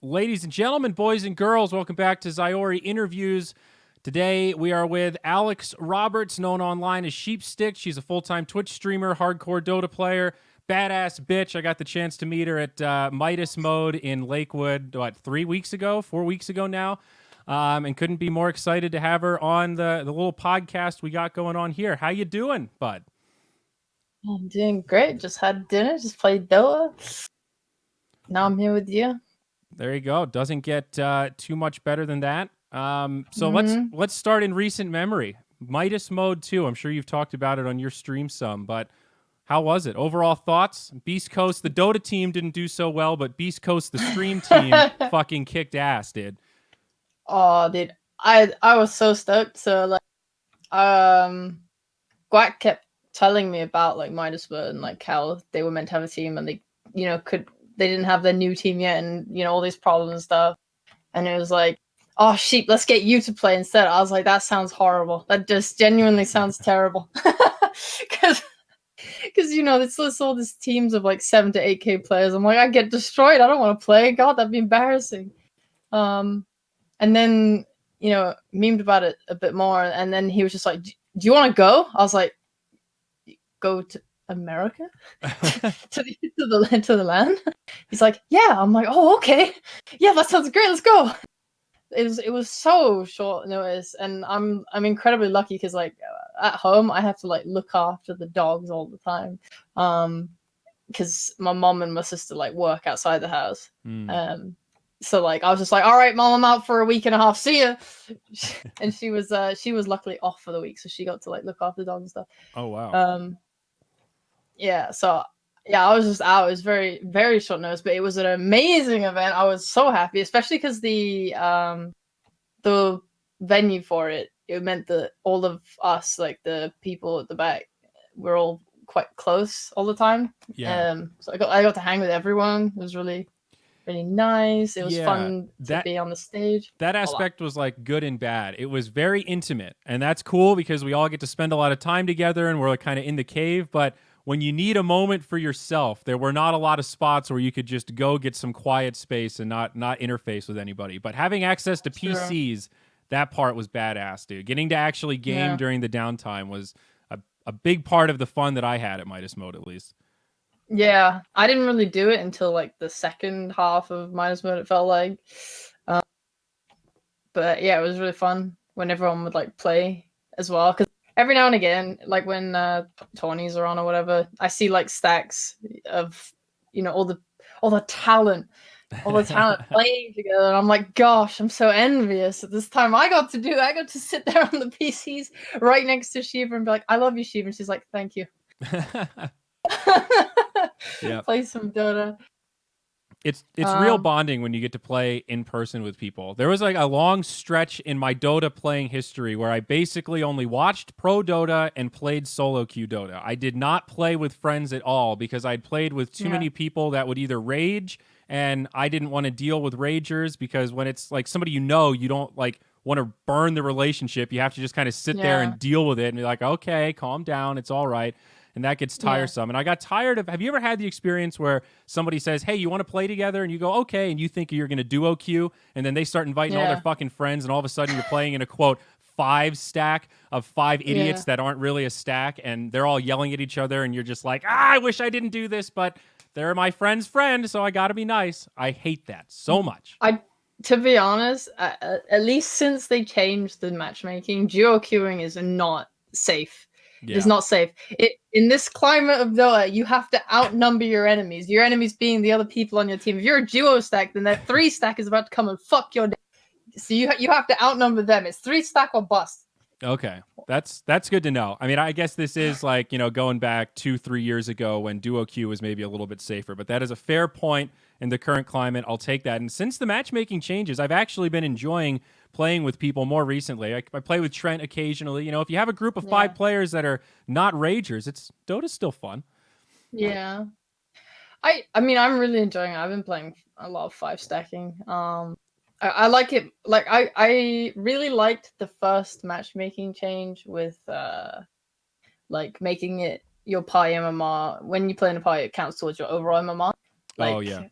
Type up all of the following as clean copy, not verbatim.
Ladies and gentlemen, boys and girls, welcome back to Zyori Interviews. Today we are with Alex Roberts, known online as Sheepsticked. She's a full-time Twitch streamer, hardcore Dota player, badass bitch. I got the chance to meet her at Midas Mode in Lakewood, 4 weeks ago now, and couldn't be more excited to have her on the little podcast we got going on here. How you doing, bud? I'm doing great. Just had dinner, just played Dota. Now I'm here with you. There you go. Doesn't get too much better than that. So let's start in recent memory. Midas Mode 2. I'm sure you've talked about it on your stream some, but how was it? Overall thoughts? Beast Coast, the Dota team didn't do so well, but Beast Coast, the stream team, fucking kicked ass, dude. Oh, dude, I was so stoked. So Guac kept telling me about like Midas Mode and like how they were meant to have a team and they didn't have their new team yet and all these problems and stuff. And it was like, oh Sheep, let's get you to play instead. I was like, that sounds horrible. That just genuinely sounds terrible. Because it's all these teams of like 7 to 8K players. I'm like, I get destroyed. I don't want to play. God, that'd be embarrassing. And then memed about it a bit more, and then he was just like, do you want to go? I was like, go to America? to the land? He's like, yeah. I'm like, oh, okay. Yeah, that sounds great. Let's go. It was so short notice, and I'm incredibly lucky because like at home I have to like look after the dogs all the time, because my mom and my sister like work outside the house. So like I was just like, all right, mom, I'm out for a week and a half. See ya. And she was luckily off for the week, so she got to like look after the dog and stuff. Oh wow. Yeah. So yeah, I was just out. It was very, very short notice, but it was an amazing event. I was so happy, especially because the venue for it meant that all of us, like the people at the back, we're all quite close all the time. Yeah. So I got to hang with everyone. It was really, really nice. It was fun to be on the stage. That aspect was like good and bad. It was very intimate, and that's cool because we all get to spend a lot of time together and we're like kind of in the cave. But when you need a moment for yourself, there were not a lot of spots where you could just go get some quiet space and not interface with anybody. But having access to PCs, that part was badass, dude. Getting to actually game during the downtime was a big part of the fun that I had at Midas Mode, at least. Yeah, I didn't really do it until like the second half of Midas Mode, it felt like. But yeah, it was really fun when everyone would like play as well. Because every now and again, like when tourneys are on or whatever, I see like stacks of all the talent, playing together, and I'm like, gosh, I'm so envious. At this time, I got to sit there on the PCs right next to Shiva and be like, I love you, Shiva. And she's like, thank you. Yeah. Play some Dota. It's real bonding when you get to play in person with people. There was like a long stretch in my Dota playing history where I basically only watched pro Dota and played solo queue Dota. I did not play with friends at all because I'd played with too many people that would either rage, and I didn't want to deal with ragers because when it's like somebody you don't like want to burn the relationship. You have to just kind of sit there and deal with it and be like, okay, calm down, it's all right. And that gets tiresome. And I got tired of, have you ever had the experience where somebody says, hey, you want to play together? And you go, okay. And you think you're going to duo queue. And then they start inviting all their fucking friends. And all of a sudden you're playing in a, quote, 5 stack of 5 idiots that aren't really a stack. And they're all yelling at each other. And you're just like, I wish I didn't do this, but they're my friend's friend. So I got to be nice. I hate that so much. To be honest, at least since they changed the matchmaking, duo queuing is not safe. Yeah. It is not safe. In this climate of Dota, you have to outnumber your enemies. Your enemies being the other people on your team. If you're a duo stack, then that 3 stack is about to come and fuck your day. So you have to outnumber them. It's 3 stack or bust. Okay, that's good to know. I mean, I guess this is like, going back 2-3 years ago when duo queue was maybe a little bit safer, but that is a fair point in the current climate. I'll take that. And since the matchmaking changes, I've actually been enjoying playing with people more recently. I play with Trent occasionally. If you have a group of 5 players that are not ragers, Dota's still fun. Yeah. I mean, I'm really enjoying it. I've been playing a lot of 5 stacking. I like it. Like I really liked the first matchmaking change with like making it your party MMR. When you play in a party, it counts towards your overall MMR. Like,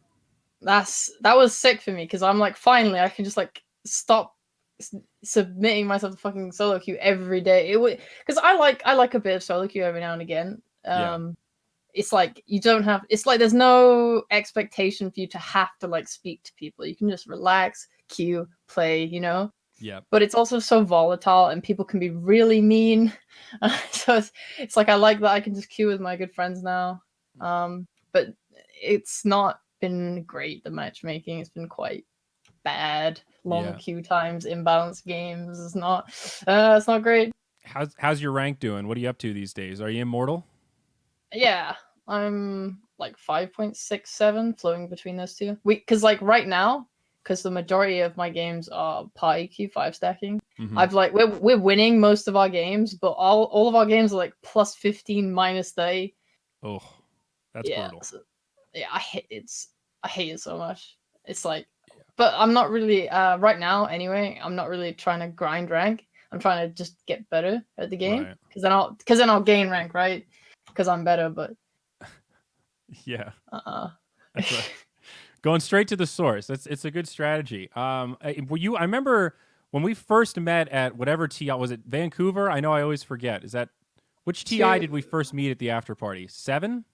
that was sick for me because I'm like, finally, I can just like stop submitting myself to fucking solo queue every day. It would because I like a bit of solo queue every now and again. Yeah. It's like you don't have. It's like there's no expectation for you to have to like speak to people. You can just relax, queue, play. Yeah. But it's also so volatile, and people can be really mean. So it's like I like that I can just queue with my good friends now. But it's not been great. The matchmaking, it's been quite bad. Long queue times, imbalanced games. It's not great. How's your rank doing? What are you up to these days? Are you immortal? Yeah, I'm like 5.67, flowing between those two. Because like right now, because the majority of my games are party queue 5 stacking. Mm-hmm. I've like we're winning most of our games, but all of our games are like plus 15, minus 30. Oh, that's brutal. So, yeah, I hate it so much. It's like, but I'm not really right now anyway. I'm not really trying to grind rank. I'm trying to just get better at the game because then I'll gain rank, right? Because I'm better. But yeah, that's right. Going straight to the source. It's a good strategy. I remember when we first met at whatever TI was it Vancouver? I know I always forget. Is that which TI did we first meet at the after party? 7?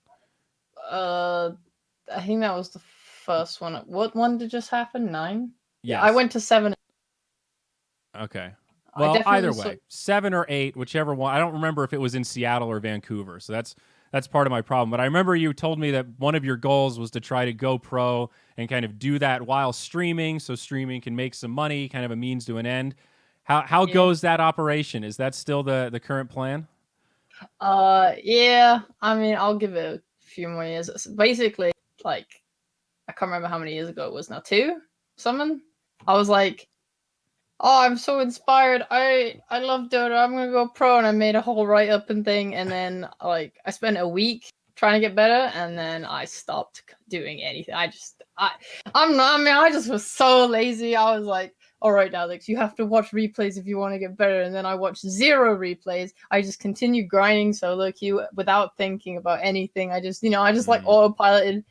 I think that was the first one. What one did just happen? 9? Yes. Yeah, I went to 7. Okay. Well, either way, 7 or 8, whichever one. I don't remember if it was in Seattle or Vancouver, so that's part of my problem. But I remember you told me that one of your goals was to try to go pro and kind of do that while streaming, so streaming can make some money, kind of a means to an end. How goes that operation? Is that still the current plan? Yeah. I mean, I'll give it a few more years. Basically, like, I can't remember how many years ago it was now. 2? Something. I was like, oh, I'm so inspired. I love Dota. I'm gonna go pro, and I made a whole write up and thing. And then like I spent a week trying to get better, and then I stopped doing anything. I just was so lazy. I was like, all right, Alex, you have to watch replays if you want to get better. And then I watched 0 replays. I just continued grinding solo queue without thinking about anything. I just like autopiloted.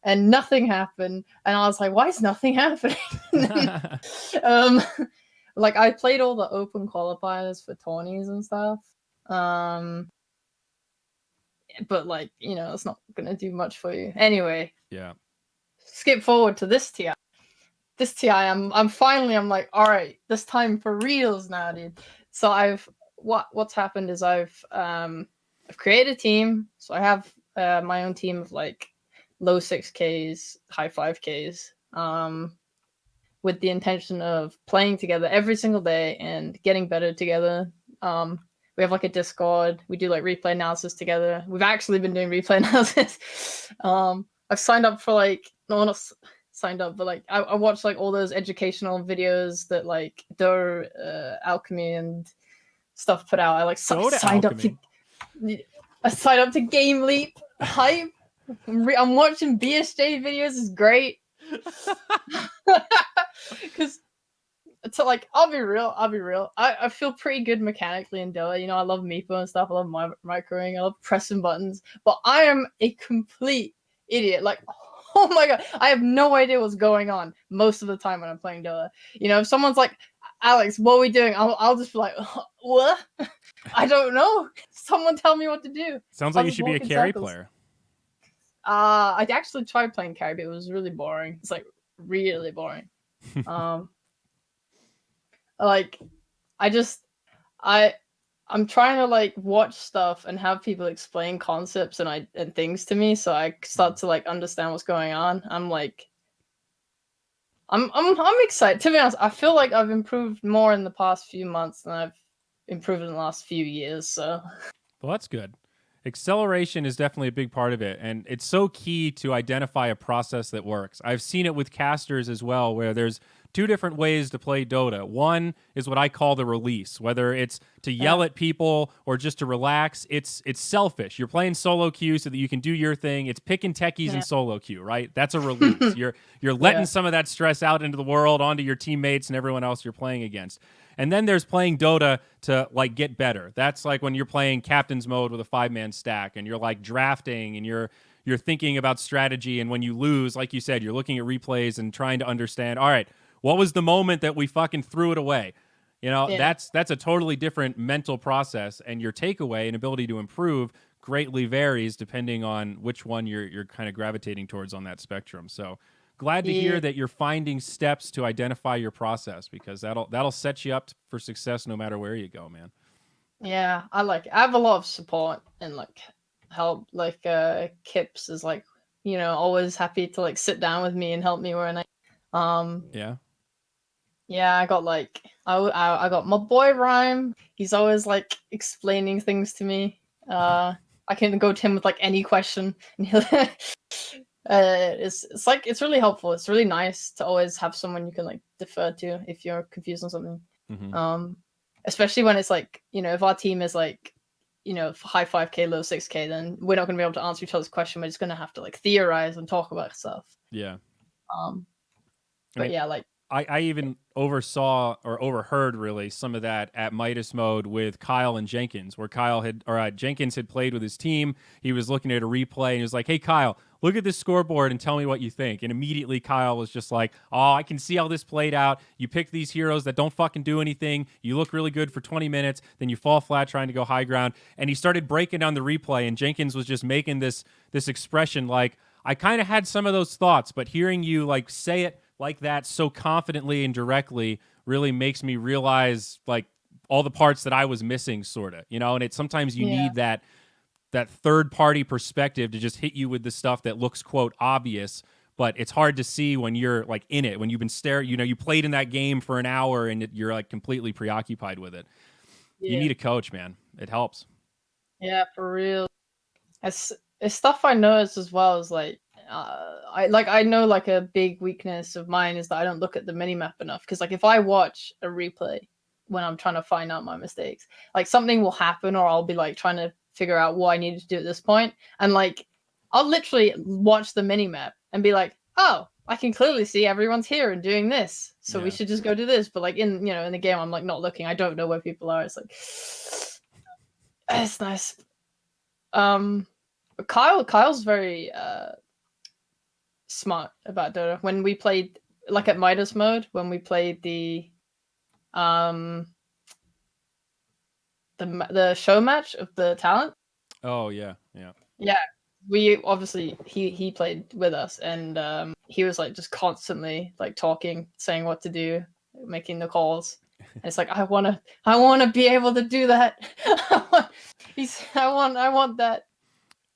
And nothing happened, and I was like, "Why is nothing happening?" Like I played all the open qualifiers for tourneys and stuff. But like, it's not gonna do much for you. Anyway. Yeah. Skip forward to this TI. This TI, I'm finally like, all right, this time for reals now, dude. So what's happened is I've created a team. So I have my own team of like low 6Ks, high 5Ks. With the intention of playing together every single day and getting better together. We have like a Discord. We do like replay analysis together. We've actually been doing replay analysis. I've signed up for like, no, not signed up, but like I watched like all those educational videos that like Dota, Alchemy and stuff put out. I like signed up to Game Leap hype. I'm watching BSJ videos. Is great. Because so like I'll be real. I feel pretty good mechanically in Dota. I love Meepo and stuff. I love microing. I love pressing buttons. But I am a complete idiot. Like, oh my god, I have no idea what's going on most of the time when I'm playing Dota. If someone's like, Alex, what are we doing? I'll just be like, what? I don't know. Someone tell me what to do. Sounds like you should be a carry player. I actually tried playing carry, but it was really boring. It's like really boring. Like I'm trying to like watch stuff and have people explain concepts and things to me, so I start to like understand what's going on. I'm like, I'm excited. To be honest, I feel like I've improved more in the past few months than I've improved in the last few years. So, well, that's good. Acceleration is definitely a big part of it, and it's so key to identify a process that works. I've seen it with casters as well, where there's 2 different ways to play Dota. One is what I call the release, whether it's to yell at people or just to relax. It's selfish. You're playing solo queue so that you can do your thing. It's picking techies in solo queue, right? That's a release. You're letting some of that stress out into the world, onto your teammates and everyone else you're playing against. And then there's playing Dota to like get better. That's like when you're playing captain's mode with a 5-man stack and you're like drafting and you're you're thinking about strategy, and when you lose, like you said, you're looking at replays and trying to understand, all right, what was the moment that we fucking threw it away? You know, Yeah. that's a totally different mental process, and your takeaway and ability to improve greatly varies depending on which one you're kind of gravitating towards on that spectrum. So glad to hear Yeah. that you're finding steps to identify your process, because that'll set you up for success no matter where you go, man. Yeah, I have a lot of support and like help. Like Kips is like, always happy to like sit down with me and help me when Yeah. yeah, I got like I got my boy Rhyme. He's always like explaining things to me. I can go to him with like any question, and he'll it's like it's really helpful. It's really nice to always have someone you can like defer to if you're confused on something. Mm-hmm. Especially when it's like, if our team is like, high 5K, low 6K, then we're not going to be able to answer each other's question. We're just going to have to like theorize and talk about stuff. Yeah. I But mean, yeah, like I even oversaw or overheard really some of that at Midas Mode with Kyle and Jenkins, where Jenkins had played with his team. He was looking at a replay and he was like, "Hey Kyle, look at this scoreboard and tell me what you think." And immediately Kyle was just like, "Oh, I can see how this played out. You picked these heroes that don't fucking do anything. You look really good for 20 minutes, then you fall flat trying to go high ground." And he started breaking down the replay, and Jenkins was just making this expression like, "I kind of had some of those thoughts, but hearing you like say it like that so confidently and directly really makes me realize like all the parts that I was missing, sort of, and sometimes you yeah, need that third party perspective to just hit you with the stuff that looks quote obvious, but it's hard to see when you're like in it, when you've been staring, you played in that game for an hour and you're like completely preoccupied with it. You yeah, need a coach, man. It helps. yeah, for real. It's stuff I noticed as well as like, I know like a big weakness of mine is that I don't look at the minimap enough. Because like if I watch a replay when I'm trying to find out my mistakes, like something will happen, or I'll be like trying to figure out what I needed to do at this point, and like I'll literally watch the minimap and be like, oh, I can clearly see everyone's here and doing this, so we Yeah. should just go do this. But like in the game, I'm like not looking. I don't know where people are. It's like it's nice. Kyle's very smart about Dota. When we played like at Midas mode, when we played um the show match of the talent. Oh yeah. Yeah. Yeah, we obviously he played with us, and he was like just constantly like talking, saying what to do, making the calls. And it's like I wanna be able to do that. I want that.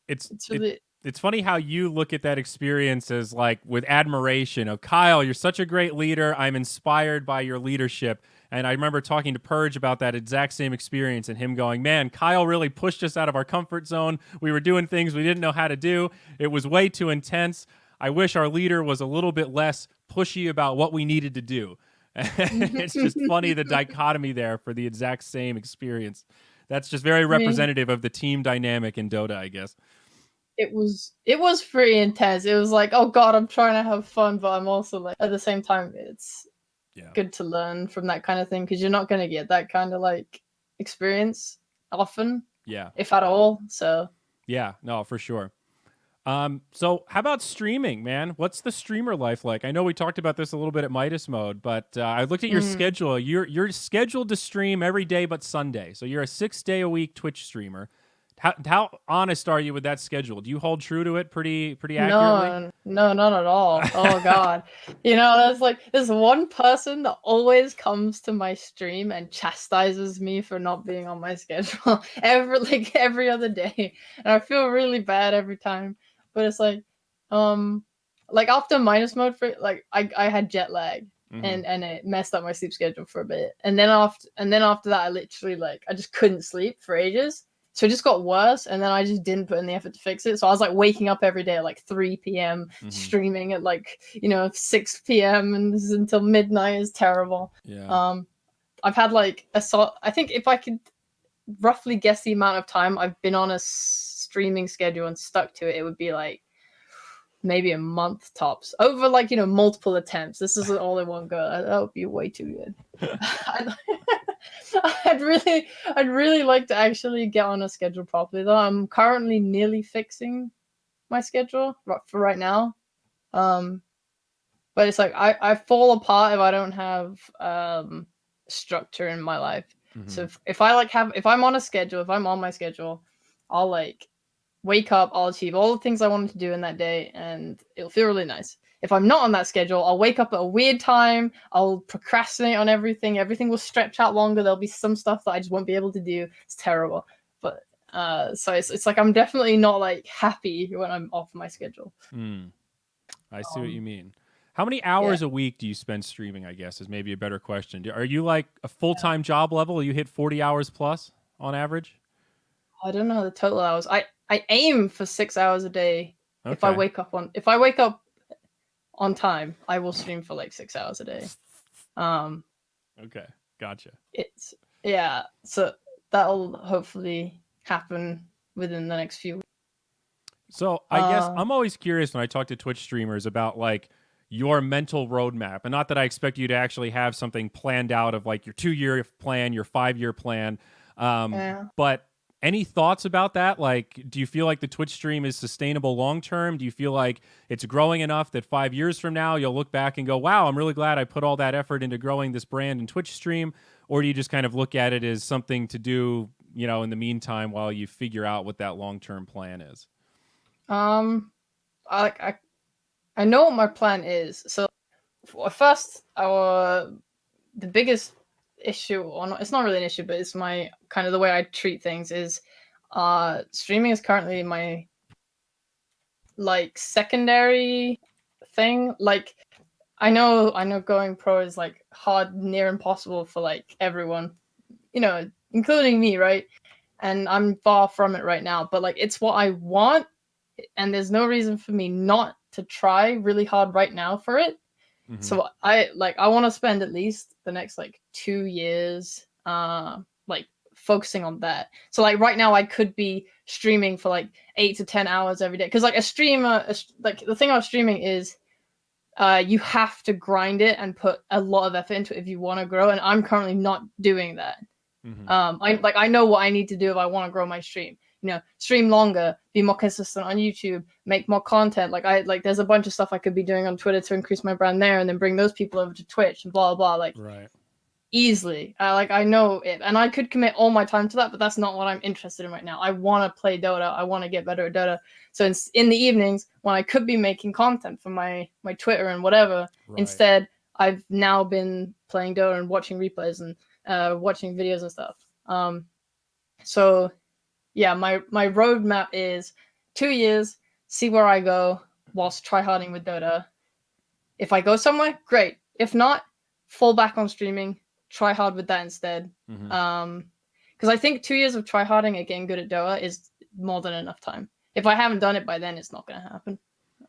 It's really It's funny how you look at that experience as like with admiration of Kyle, you're such a great leader. I'm inspired by your leadership. And I remember talking to Purge about that exact same experience and him going, "Man, Kyle really pushed us out of our comfort zone. We were doing things we didn't know how to do. It was way too intense. I wish our leader was a little bit less pushy about what we needed to do." It's just funny, the dichotomy there for the exact same experience. That's just very I mean, representative of the team dynamic in Dota, I guess. it was pretty intense. It was like, oh god, I'm trying to have fun, but I'm also like at the same time it's Yeah. good to learn from that kind of thing, because you're not going to get that kind of like experience often, Yeah. if at all. So Yeah. No, for sure. So how about streaming, man? What's the streamer life like? I know we talked about this a little bit at Midas Mode, but I looked at your schedule. You're scheduled to stream every day but Sunday. So you're a 6-day a week Twitch streamer. How honest are you with that schedule? Do you hold true to it pretty accurately? no, not at all. Oh god. There's like there's one person that always comes to my stream and chastises me for not being on my schedule every other day. And I feel really bad every time. But it's like after minus mode, for like I had jet lag, Mm-hmm. and it messed up my sleep schedule for a bit. And then after that I literally like I just couldn't sleep for ages. So it just got worse, and then I just didn't put in the effort to fix it. So I was like waking up every day at like 3 p.m., Mm-hmm. streaming at like 6 p.m. and this is until midnight. Is terrible. Yeah. I've had like I think if I could roughly guess the amount of time I've been on a streaming schedule and stuck to it, it would be like maybe a month tops, over like multiple attempts. This isn't all in one go. That would be way too good. I'd really like to actually get on a schedule properly though. I'm currently nearly fixing my schedule for right now. But it's like I fall apart if I don't have structure in my life. Mm-hmm. So if I'm on a schedule, if I'm on my schedule, I'll like wake up, I'll achieve all the things I wanted to do in that day, and it'll feel really nice. If I'm not on that schedule, I'll wake up at a weird time, I'll procrastinate on everything will stretch out longer, there'll be some stuff that I just won't be able to do. It's terrible. But so it's like I'm definitely not like happy when I'm off my schedule. I see what you mean. How many hours a week do you spend streaming, I guess, is maybe a better question. Are you like a full-time job level? You hit 40 hours plus on average? I don't know the total hours. I aim for 6 hours a day. Okay. If I wake up on time, I will stream for like 6 hours a day. Okay, gotcha. So that'll hopefully happen within the next few weeks. So I guess I'm always curious when I talk to Twitch streamers about like your mental roadmap, and not that I expect you to actually have something planned out of like your 2-year plan, your 5-year plan, but any thoughts about that? Like, do you feel like the Twitch stream is sustainable long term? Do you feel like it's growing enough that 5 years from now you'll look back and go, wow, I'm really glad I put all that effort into growing this brand and Twitch stream? Or do you just kind of look at it as something to do, in the meantime while you figure out what that long term plan is? I know what my plan is. So first, the biggest issue, or not, it's not really an issue, but it's my kind of the way I treat things is streaming is currently my like secondary thing. Like I know going pro is like hard, near impossible for like everyone, including me, right? And I'm far from it right now, but like it's what I want, and there's no reason for me not to try really hard right now for it. Mm-hmm. So I want to spend at least the next like 2 years like focusing on that. So like right now I could be streaming for like 8 to 10 hours every day, because like a streamer, like the thing about streaming is you have to grind it and put a lot of effort into it if you want to grow, and I'm currently not doing that. Mm-hmm. I know what I need to do if I want to grow my stream. Stream longer, be more consistent on YouTube, make more content. There's a bunch of stuff I could be doing on Twitter to increase my brand there, and then bring those people over to Twitch and blah blah. Right. Easily. I know it, and I could commit all my time to that, but that's not what I'm interested in right now. I want to play Dota. I want to get better at Dota. So in the evenings when I could be making content for my Twitter and whatever, right, instead I've now been playing Dota and watching replays and watching videos and stuff. So yeah, my roadmap is 2 years, see where I go whilst tryharding with Dota. If I go somewhere, great. If not, fall back on streaming, try hard with that instead. Mm-hmm. Because I think 2 years of tryharding at getting good at Dota is more than enough time. If I haven't done it by then, it's not going to happen.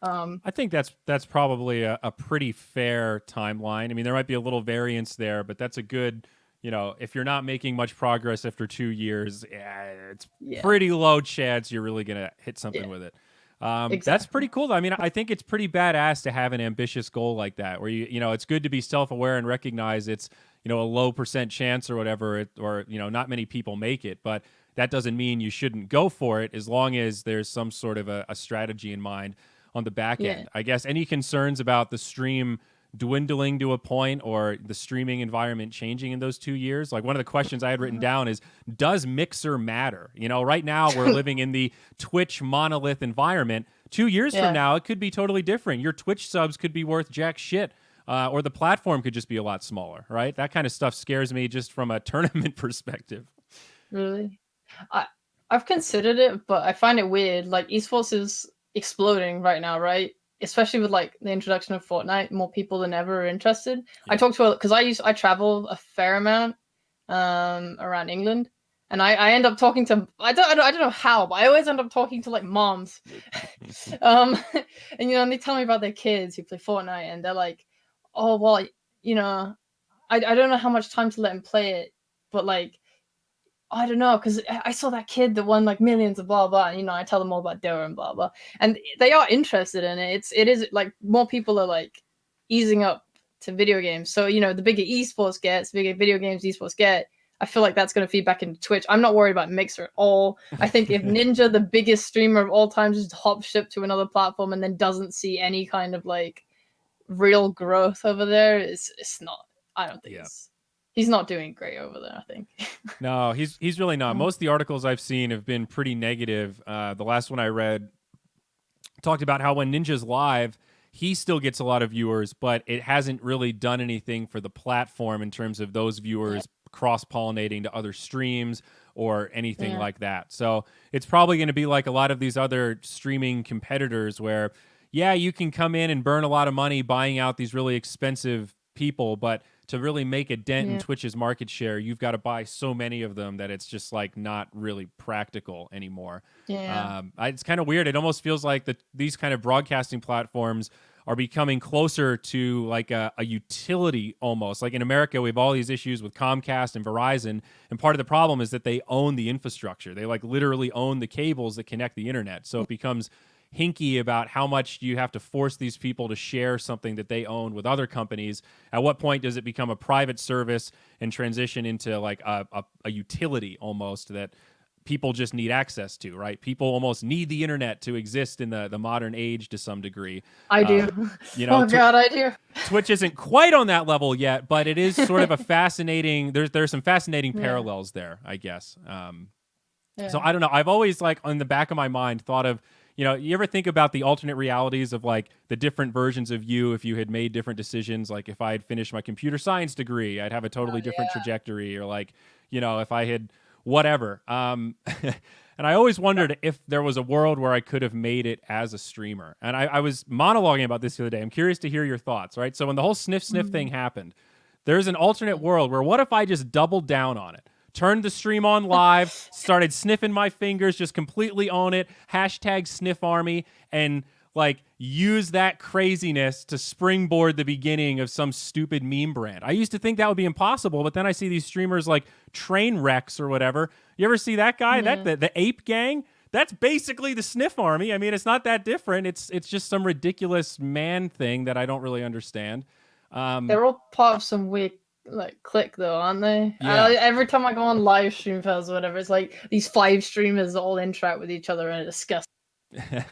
I think that's probably a pretty fair timeline. I mean, there might be a little variance there, but that's a good... if you're not making much progress after 2 years, it's pretty low chance you're really going to hit something with it. Exactly. That's pretty cool. I mean, I think it's pretty badass to have an ambitious goal like that, where it's good to be self-aware and recognize it's, a low % chance or whatever, or not many people make it, but that doesn't mean you shouldn't go for it as long as there's some sort of a strategy in mind on the back end. I guess any concerns about the stream dwindling to a point or the streaming environment changing in those 2 years? Like, one of the questions I had written down is, does Mixer matter? Right now we're living in the Twitch monolith environment. 2 years from now, it could be totally different. Your Twitch subs could be worth jack shit, or the platform could just be a lot smaller, right? That kind of stuff scares me just from a tournament perspective. Really? I've considered it, but I find it weird. Like, esports is exploding right now, right? Especially with like the introduction of Fortnite, more people than ever are interested. Yeah. I talked to because I travel a fair amount around England, and I end up talking to I don't know how, but I always end up talking to like moms, and and they tell me about their kids who play Fortnite, and they're like, oh well, I don't know how much time to let them play it, but like, I don't know, because I saw that kid that won like millions of blah blah, and I tell them all about Dota and blah blah, and they are interested in it. It is like more people are like easing up to video games. So the bigger esports gets, bigger video games esports get, I feel like that's going to feed back into Twitch. I'm not worried about Mixer at all. I think if Ninja, the biggest streamer of all time, just hop ship to another platform and then doesn't see any kind of like real growth over there, it's not. I don't think he's not doing great over there, I think. No, he's really not. Most of the articles I've seen have been pretty negative. The last one I read talked about how when Ninja's live, he still gets a lot of viewers, but it hasn't really done anything for the platform in terms of those viewers cross-pollinating to other streams or anything like that. So it's probably going to be like a lot of these other streaming competitors where, yeah, you can come in and burn a lot of money buying out these really expensive people, but to really make a dent in Twitch's market share, you've got to buy so many of them that it's just like not really practical anymore. It's kind of weird. It almost feels like these kind of broadcasting platforms are becoming closer to like a utility almost. Like in America, we have all these issues with Comcast and Verizon, and part of the problem is that they own the infrastructure. They like literally own the cables that connect the internet. So it becomes hinky about how much you have to force these people to share something that they own with other companies. At what point does it become a private service and transition into like a utility almost that people just need access to, right? People almost need the internet to exist in the modern age to some degree. I do. You know, oh God, I do. Twitch isn't quite on that level yet, but it is sort of a fascinating, there's some fascinating parallels there, I guess. So I don't know. I've always like on the back of my mind thought of, you know, you ever think about the alternate realities of like the different versions of you if you had made different decisions? Like if I had finished my computer science degree, I'd have a totally different trajectory, or like, you know, if I had whatever. And I always wondered if there was a world where I could have made it as a streamer. And I was monologuing about this the other day. I'm curious to hear your thoughts, right? So when the whole sniff thing happened, there's an alternate world where what if I just doubled down on it? Turned the stream on live, started sniffing my fingers, just completely own it, hashtag sniff army, and like use that craziness to springboard the beginning of some stupid meme brand. I used to think that would be impossible, but then I see these streamers like Trainwrecks or whatever. You ever see that guy? The ape gang? That's basically the sniff army. I mean, it's not that different. It's just some ridiculous man thing that I don't really understand. They're all part of some weird like click though, aren't they? Every time I go on live stream or whatever, it's like these 5 streamers all interact with each other and it's disgusting.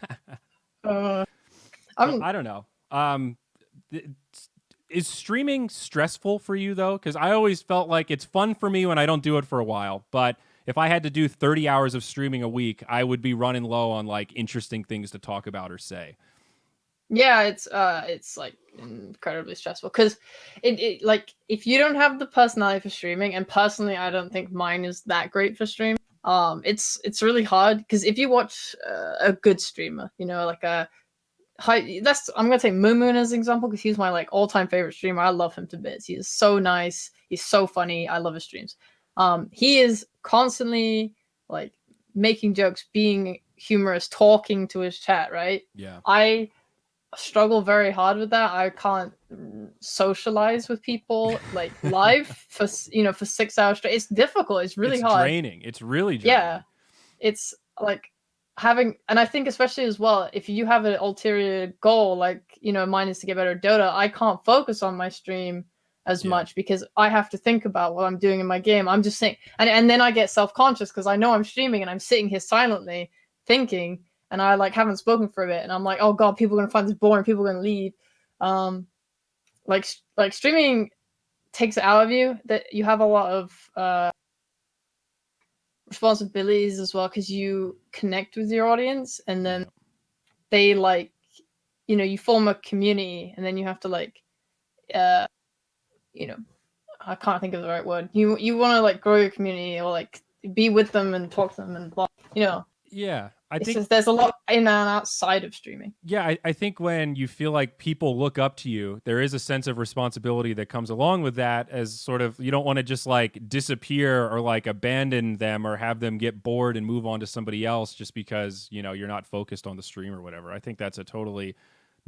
I don't know. Is streaming stressful for you though? Because I always felt like it's fun for me when I don't do it for a while, but if I had to do 30 hours of streaming a week, I would be running low on like interesting things to talk about or say. Yeah, it's like incredibly stressful because it like if you don't have the personality for streaming, and personally I don't think mine is that great for stream. It's really hard because if you watch a good streamer, you know, like I'm gonna take Moon as an example because he's my like all-time favorite streamer. I love him to bits. He is so nice. He's so funny. I love his streams. He is constantly like making jokes, being humorous, talking to his chat. Right? Yeah. I struggle very hard with that. I can't socialize with people like live for 6 hours straight. It's difficult. It's really hard. Draining. It's really draining. Yeah, it's like having, and I think especially as well, if you have an ulterior goal, like mine is to get better at Dota, I can't focus on my stream as much because I have to think about what I'm doing in my game. I'm just saying, and then I get self-conscious because I know I'm streaming and I'm sitting here silently thinking. And I like haven't spoken for a bit, and I'm like, oh God, people are gonna find this boring. People are gonna leave. Like streaming takes it out of you. That you have a lot of responsibilities as well because you connect with your audience, and then they like, you form a community, and then you have to like, I can't think of the right word. You want to like grow your community or like be with them and talk to them and blah. Yeah. I think there's a lot in and outside of streaming. Yeah, I think when you feel like people look up to you, there is a sense of responsibility that comes along with that, as sort of you don't want to just like disappear or like abandon them or have them get bored and move on to somebody else just because, you're not focused on the stream or whatever. I think that's a totally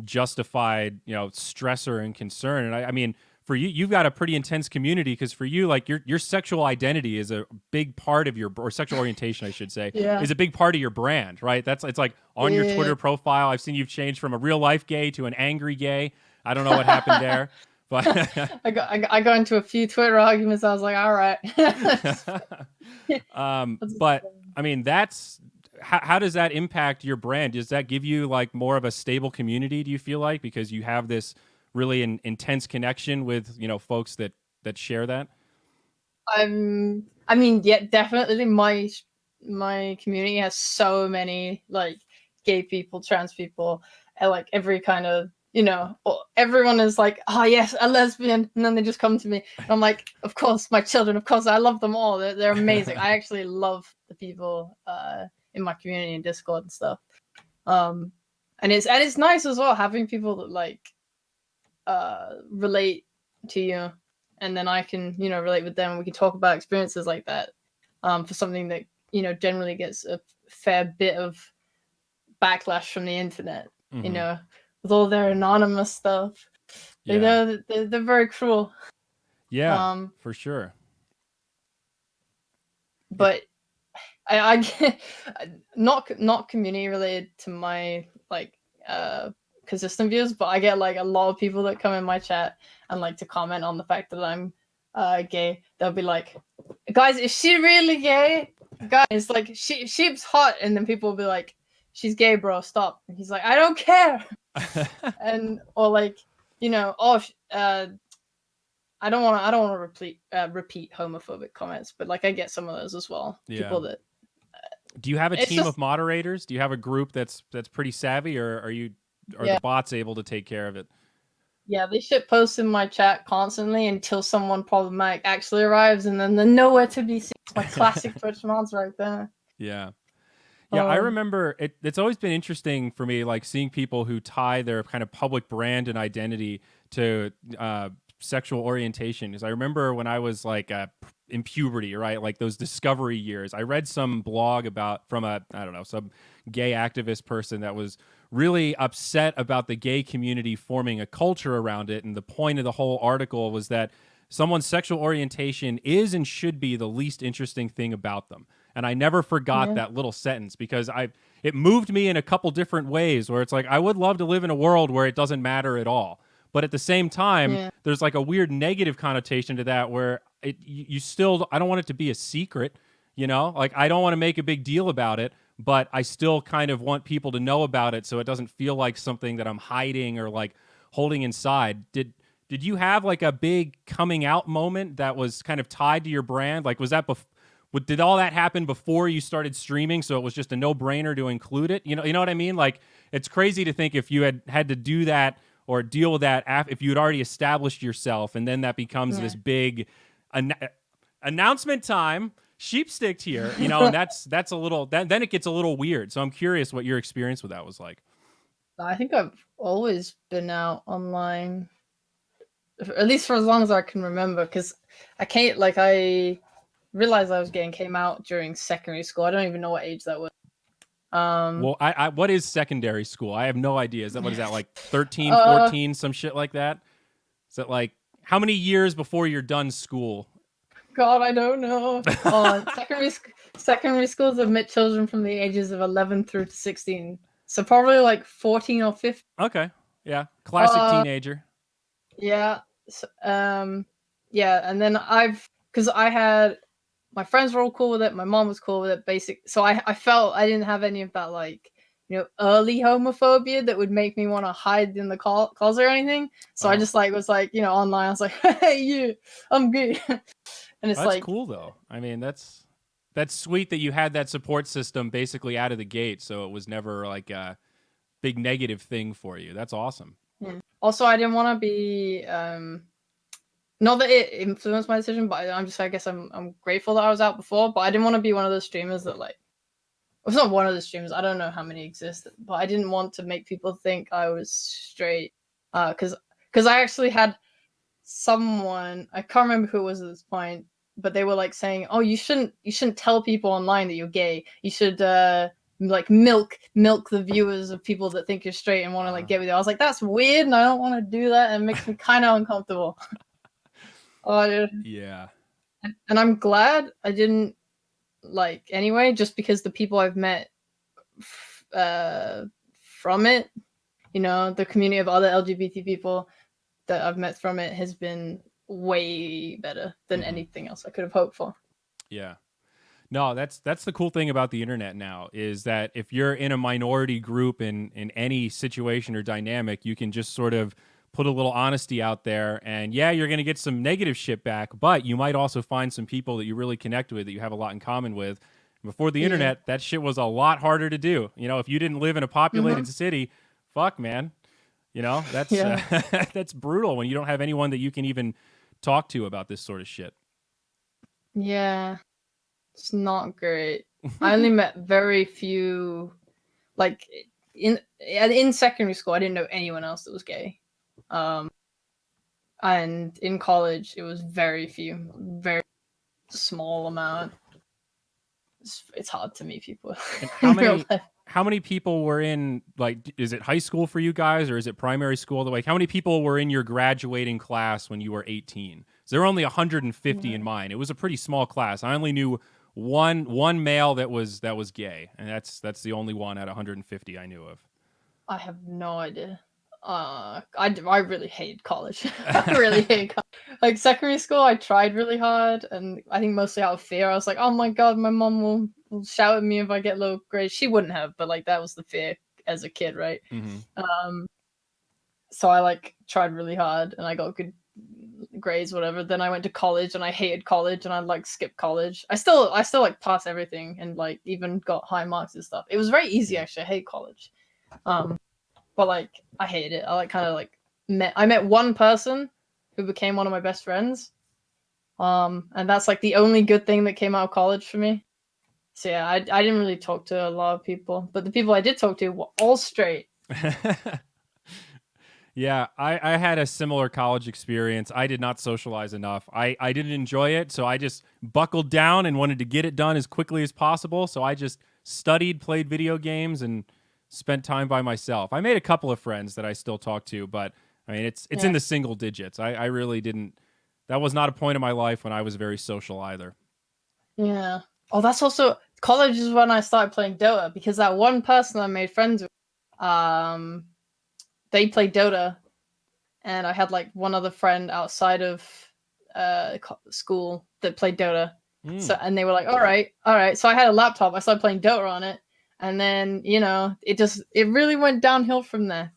justified, stressor and concern. And I mean, for you, you've got a pretty intense community because for you, like your sexual identity is a big part of or sexual orientation, I should say, is a big part of your brand, right? It's like on your Twitter profile. I've seen you've changed from a real life gay to an angry gay. I don't know what happened there, But I got into a few Twitter arguments. I was like, all right. But I mean, that's how does that impact your brand? Does that give you like more of a stable community? Do you feel like because you have this really intense connection with folks that share that? I mean, yeah, definitely. My community has so many like gay people, trans people, and like every kind of everyone is like, oh yes, a lesbian, and then they just come to me, and I'm like, of course, my children, of course, I love them all. They're amazing. I actually love the people in my community and Discord and stuff. And it's nice as well having people that like relate to you, and then I can relate with them and we can talk about experiences like that, for something that generally gets a fair bit of backlash from the internet. With all their anonymous stuff. Yeah. They're very cruel. Yeah, for sure. But I get not community related to my like consistent views, but I get like a lot of people that come in my chat and like to comment on the fact that I'm gay. They'll be like, guys, is she really gay? Guys, like she's hot, and then people will be like, she's gay, bro, stop. And he's like, I don't care. And or like, oh I don't want to repeat homophobic comments, but like I get some of those as well. Yeah. People that do you have a team of moderators? Do you have a group that's pretty savvy, or are the bots able to take care of it? Yeah, they shit post in my chat constantly until someone problematic actually arrives, and then they're nowhere to be seen. It's my classic Twitch mods right there. Yeah. Yeah, I remember it's always been interesting for me, like seeing people who tie their kind of public brand and identity to sexual orientation. Because I remember when I was like in puberty, right, like those discovery years, I read some blog from some gay activist person that was really upset about the gay community forming a culture around it, and the point of the whole article was that someone's sexual orientation is and should be the least interesting thing about them. And I never forgot that little sentence, because it moved me in a couple different ways, where it's like, I would love to live in a world where it doesn't matter at all. But at the same time, there's like a weird negative connotation to that, where you still, I don't want it to be a secret, like I don't want to make a big deal about it, but I still kind of want people to know about it, so it doesn't feel like something that I'm hiding or like holding inside. Did you have like a big coming out moment that was kind of tied to your brand? Like, was that did all that happen before you started streaming, so it was just a no-brainer to include it? You know what I mean? Like, it's crazy to think if you had to do that or deal with that if you had already established yourself, and then that becomes this big announcement time. Sheepsticked here, and that's a little. Then it gets a little weird. So I'm curious what your experience with that was like. I think I've always been out online, at least for as long as I can remember, because I realized I was gay and came out during secondary school. I don't even know what age that was. Well, I what is secondary school? I have no idea. What is that, like 13, 14, some shit like that? Is that like how many years before you're done school? God, I don't know. Secondary schools admit children from the ages of 11 through to 16. So probably like 14 or 15. Okay. Yeah. Classic teenager. Yeah. So, yeah. And then because I had, my friends were all cool with it. My mom was cool with it, So I felt I didn't have any of that, like, early homophobia that would make me want to hide in the closet or anything. So I just was like, online. I was like, hey, I'm gay. And it's that's cool though. I mean, that's sweet that you had that support system basically out of the gate, so it was never like a big negative thing for you. That's awesome. Yeah. Also, I didn't want to be not that it influenced my decision, but I guess I'm grateful that I was out before, but I didn't want to be one of those streamers that it's not one of the streamers, I don't know how many exist, but I didn't want to make people think I was straight, because I actually had someone, I can't remember who it was at this point, but they were like saying, oh, you shouldn't tell people online that you're gay. You should like milk the viewers of people that think you're straight and want to like get with you. I was like, that's weird, and I don't want to do that, and it makes me kind of uncomfortable. Yeah. And I'm glad I didn't, anyway, just because the people I've met from it, the community of other LGBT people, that I've met from it has been way better than anything else I could have hoped for. Yeah. No, that's the cool thing about the internet now, is that if you're in a minority group in any situation or dynamic, you can just sort of put a little honesty out there, and yeah, you're going to get some negative shit back, but you might also find some people that you really connect with, that you have a lot in common with. Before the internet, that shit was a lot harder to do. You know, if you didn't live in a populated city, fuck, man. You know, that's that's brutal when you don't have anyone that you can even talk to about this sort of shit. Yeah. It's not great. I only met very few, like in secondary school. I didn't know anyone else that was gay, and in college it was very few, very small amount. It's hard to meet people. And how many people were in, like, is it high school for you guys, or is it primary school? Like, how many people were in your graduating class when you were 18? So there were only 150 in mine. It was a pretty small class. I only knew one male that was gay, and that's the only one out of 150 I knew of. I have no idea. I really hate college. I really hate college. Like secondary school, I tried really hard, and I think mostly out of fear. I was like, oh my god, my mom will shout at me if I get low grades. She wouldn't have, but like that was the fear as a kid, right? So I like tried really hard, and I got good grades, whatever. Then I went to college, and I hated college, and I like skipped college. I still like passed everything, and like even got high marks and stuff. It was very easy actually. I hate college. But like I hated it. I like kind of like met one person who became one of my best friends. And that's like the only good thing that came out of college for me. So yeah, I didn't really talk to a lot of people, but the people I did talk to were all straight. Yeah, I had a similar college experience. I did not socialize enough. I didn't enjoy it, so I just buckled down and wanted to get it done as quickly as possible. So I just studied, played video games, and spent time by myself. I made a couple of friends that I still talk to, but I mean, it's in the single digits. I really didn't. That was not a point in my life when I was very social either. Yeah. Oh, that's also college is when I started playing Dota, because that one person I made friends with, they played Dota, and I had like one other friend outside of school that played Dota. So and they were like, all right. So I had a laptop. I started playing Dota on it. And then, you know, it really went downhill from there,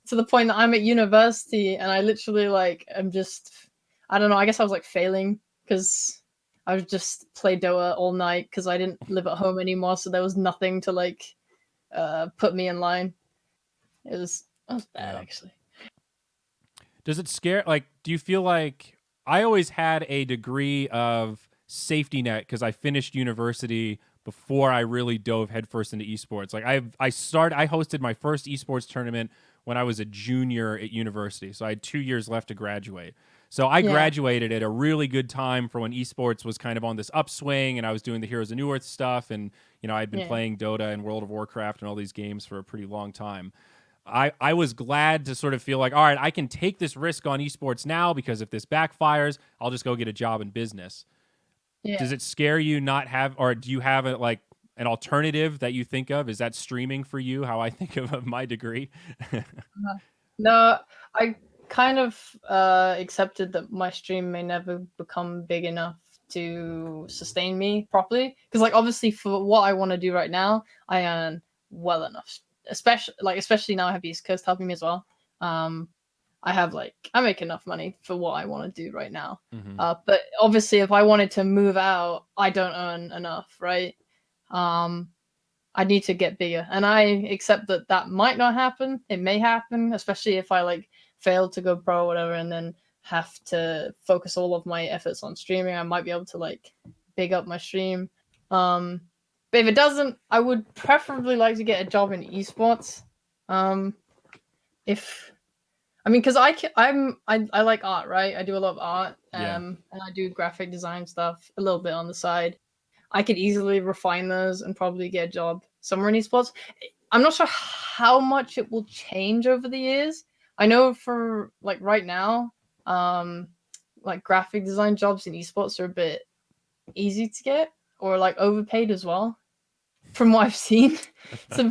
to the point that I'm at university and I literally like, I don't know, I guess I was like failing because I would just play Dota all night because I didn't live at home anymore. So there was nothing to like put me in line. It was bad, actually. Does it scare, like, do you feel like, I always had a degree of safety net because I finished university before I really dove headfirst into esports. Like I hosted my first esports tournament when I was a junior at university. So I had 2 years left to graduate. So I graduated at a really good time for when esports was kind of on this upswing, and I was doing the Heroes of New Earth stuff, and you know, I'd been playing Dota and World of Warcraft and all these games for a pretty long time. I was glad to sort of feel like, all right, I can take this risk on esports now, because if this backfires, I'll just go get a job in business. Yeah. Does it scare you not have, or do you have like an alternative that you think of? Is that streaming for you? How I think of my degree? No, I kind of accepted that my stream may never become big enough to sustain me properly. Because like obviously for what I want to do right now, I earn well enough. Especially now I have East Coast helping me as well. I make enough money for what I want to do right now. But obviously, if I wanted to move out, I don't earn enough, right? I need to get bigger, and I accept that might not happen. It may happen, especially if I like fail to go pro or whatever, and then have to focus all of my efforts on streaming. I might be able to like big up my stream. But if it doesn't, I would preferably like to get a job in esports. Because I like art, right? I do a lot of art, and I do graphic design stuff a little bit on the side. I could easily refine those and probably get a job somewhere in esports. I'm not sure how much it will change over the years. I know for like right now, like graphic design jobs in esports are a bit easy to get, or like overpaid as well, from what I've seen. So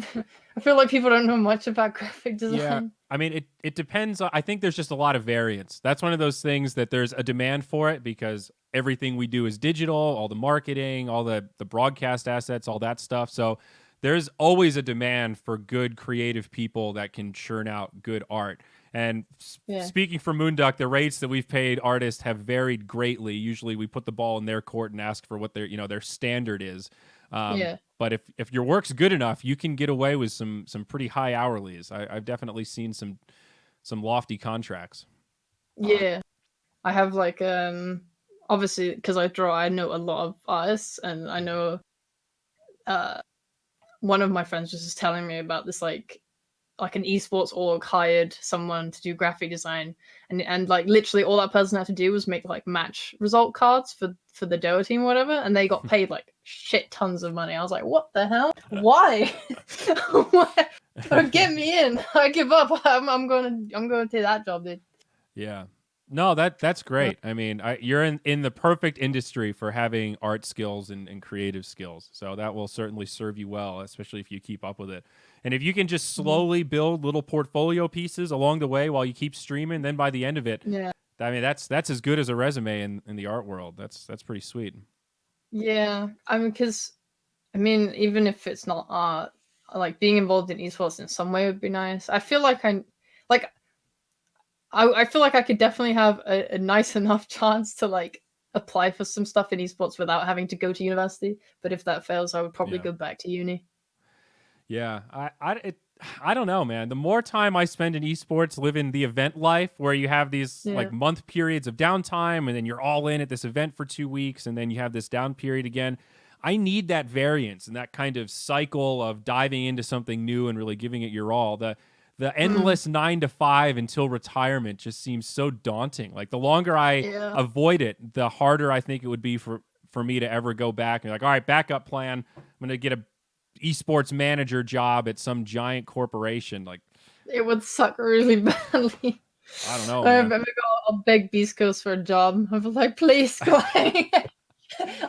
I feel like people don't know much about graphic Yeah. design. I mean, it depends. I think there's just a lot of variance. That's one of those things that there's a demand for it because everything we do is digital, all the marketing, all the broadcast assets, all that stuff. So there's always a demand for good creative people that can churn out good art. And Yeah. speaking for Moonduck, the rates that we've paid artists have varied greatly. Usually we put the ball in their court and ask for what their standard is. Yeah. But if your work's good enough, you can get away with some pretty high hourlies. I've definitely seen some lofty contracts. Yeah. I have like obviously because I draw, I know a lot of artists, and I know uh one of my friends was just telling me about this like an esports org hired someone to do graphic design, and like literally all that person had to do was make like match result cards for the Dota team or whatever, and they got paid like shit tons of money. I was like, what the hell? Why? Get me in. I give up. I'm going to take that job, dude. Yeah. No, that's great. I mean, you're in the perfect industry for having art skills and creative skills. So that will certainly serve you well, especially if you keep up with it. And if you can just slowly build little portfolio pieces along the way while you keep streaming, then by the end of it, Yeah. I mean, that's as good as a resume in the art world. That's pretty sweet. Yeah. I mean, because I mean, even if it's not art, like being involved in esports in some way would be nice. I feel like like I feel like I could definitely have a nice enough chance to like apply for some stuff in esports without having to go to university. But if that fails, I would probably Yeah. go back to uni. Yeah, I don't know, man. The more time I spend in esports, living the event life, where you have these Yeah. like month periods of downtime, and then you're all in at this event for 2 weeks, and then you have this down period again. I need that variance and that kind of cycle of diving into something new and really giving it your all. The endless 9 to 5 until retirement just seems so daunting. Like the longer I Yeah. avoid it, the harder I think it would be for me to ever go back and be like, all right, backup plan. I'm gonna get a esports manager job at some giant corporation. Like, It would suck really badly. I don't know, I man. remember I'll beg Beast Coast for a job. I'm like, please go away.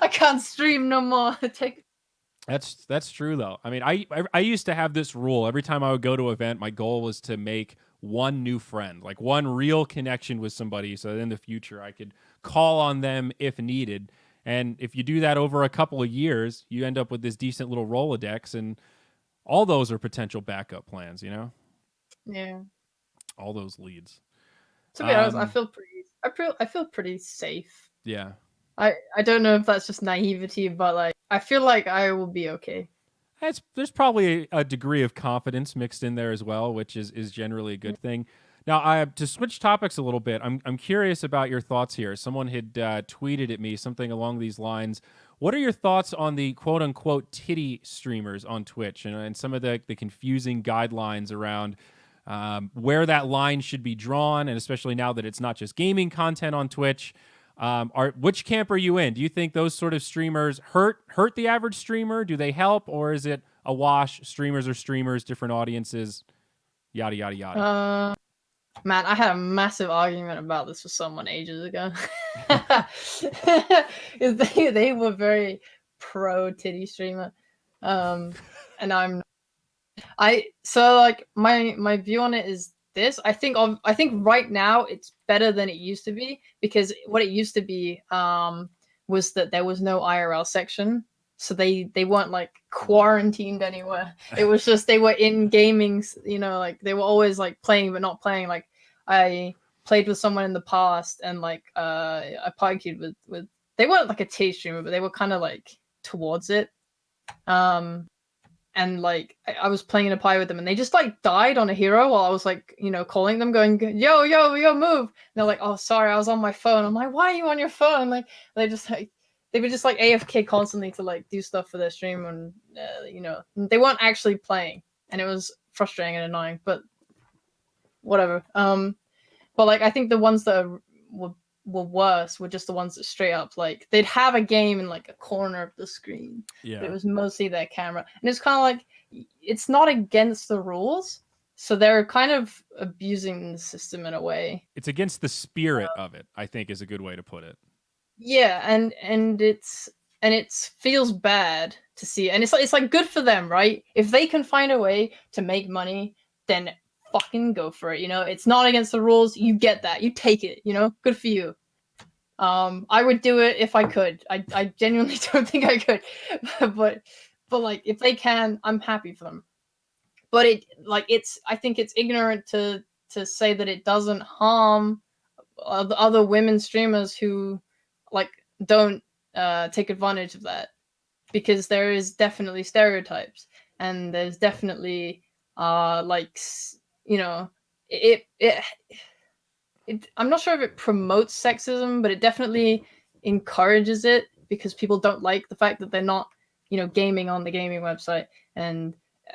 I can't stream no more. Take That's true though. I mean, I used to have this rule. Every time I would go to an event, my goal was to make one new friend, like one real connection with somebody, so that in the future I could call on them if needed. And if you do that over a couple of years, you end up with this decent little Rolodex, and all those are potential backup plans. yeah. All those leads. To be honest, Um, I feel pretty safe. yeah. I don't know if that's just naivety, but like I feel like I will be okay. There's probably a degree of confidence mixed in there as well, which is generally a good thing. Now, to switch topics a little bit, I'm curious about your thoughts here. Someone had tweeted at me something along these lines. What are your thoughts on the quote unquote titty streamers on Twitch and some of the confusing guidelines around where that line should be drawn, and especially now that it's not just gaming content on Twitch? Which camp are you in? Do you think those sort of streamers hurt the average streamer? Do they help, or is it a wash? Streamers are streamers, different audiences, yada yada yada. Man, I had a massive argument about this with someone ages ago. They were very pro titty streamer, and so like my view on it is this. I think right now it's better than it used to be, because what it used to be was that there was no IRL section, so they weren't like quarantined anywhere. It was just they were in gaming, like they were always like playing but not playing. Like I played with someone in the past, and like I partyed with they weren't like a titty streamer, but they were kind of like towards it. And like I was playing in a pie with them, and they just like died on a hero while I was like, calling them, going, yo, yo, yo, move. And they're like, oh, sorry, I was on my phone. I'm like, why are you on your phone? Like they were just like AFK constantly to like do stuff for their stream, and they weren't actually playing, and it was frustrating and annoying, but whatever. But like I think the ones that were worse were just the ones that straight up like they'd have a game in like a corner of the screen. Yeah, but it was mostly their camera, and it's kind of like it's not against the rules, so they're kind of abusing the system in a way. it's against the spirit of it, I think, is a good way to put it. Yeah, and and it feels bad to see it. And it's like good for them, right? If they can find a way to make money, then fucking go for it. You know, it's not against the rules. You get that. You take it. You know, good for you. I would do it if I could. I genuinely don't think I could, but like if they can, I'm happy for them. But I think it's ignorant to say that it doesn't harm other women streamers who like don't take advantage of that, because there is definitely stereotypes, and there's definitely like, you know, it I'm not sure if it promotes sexism, but it definitely encourages it, because people don't like the fact that they're not, you know, gaming on the gaming website. And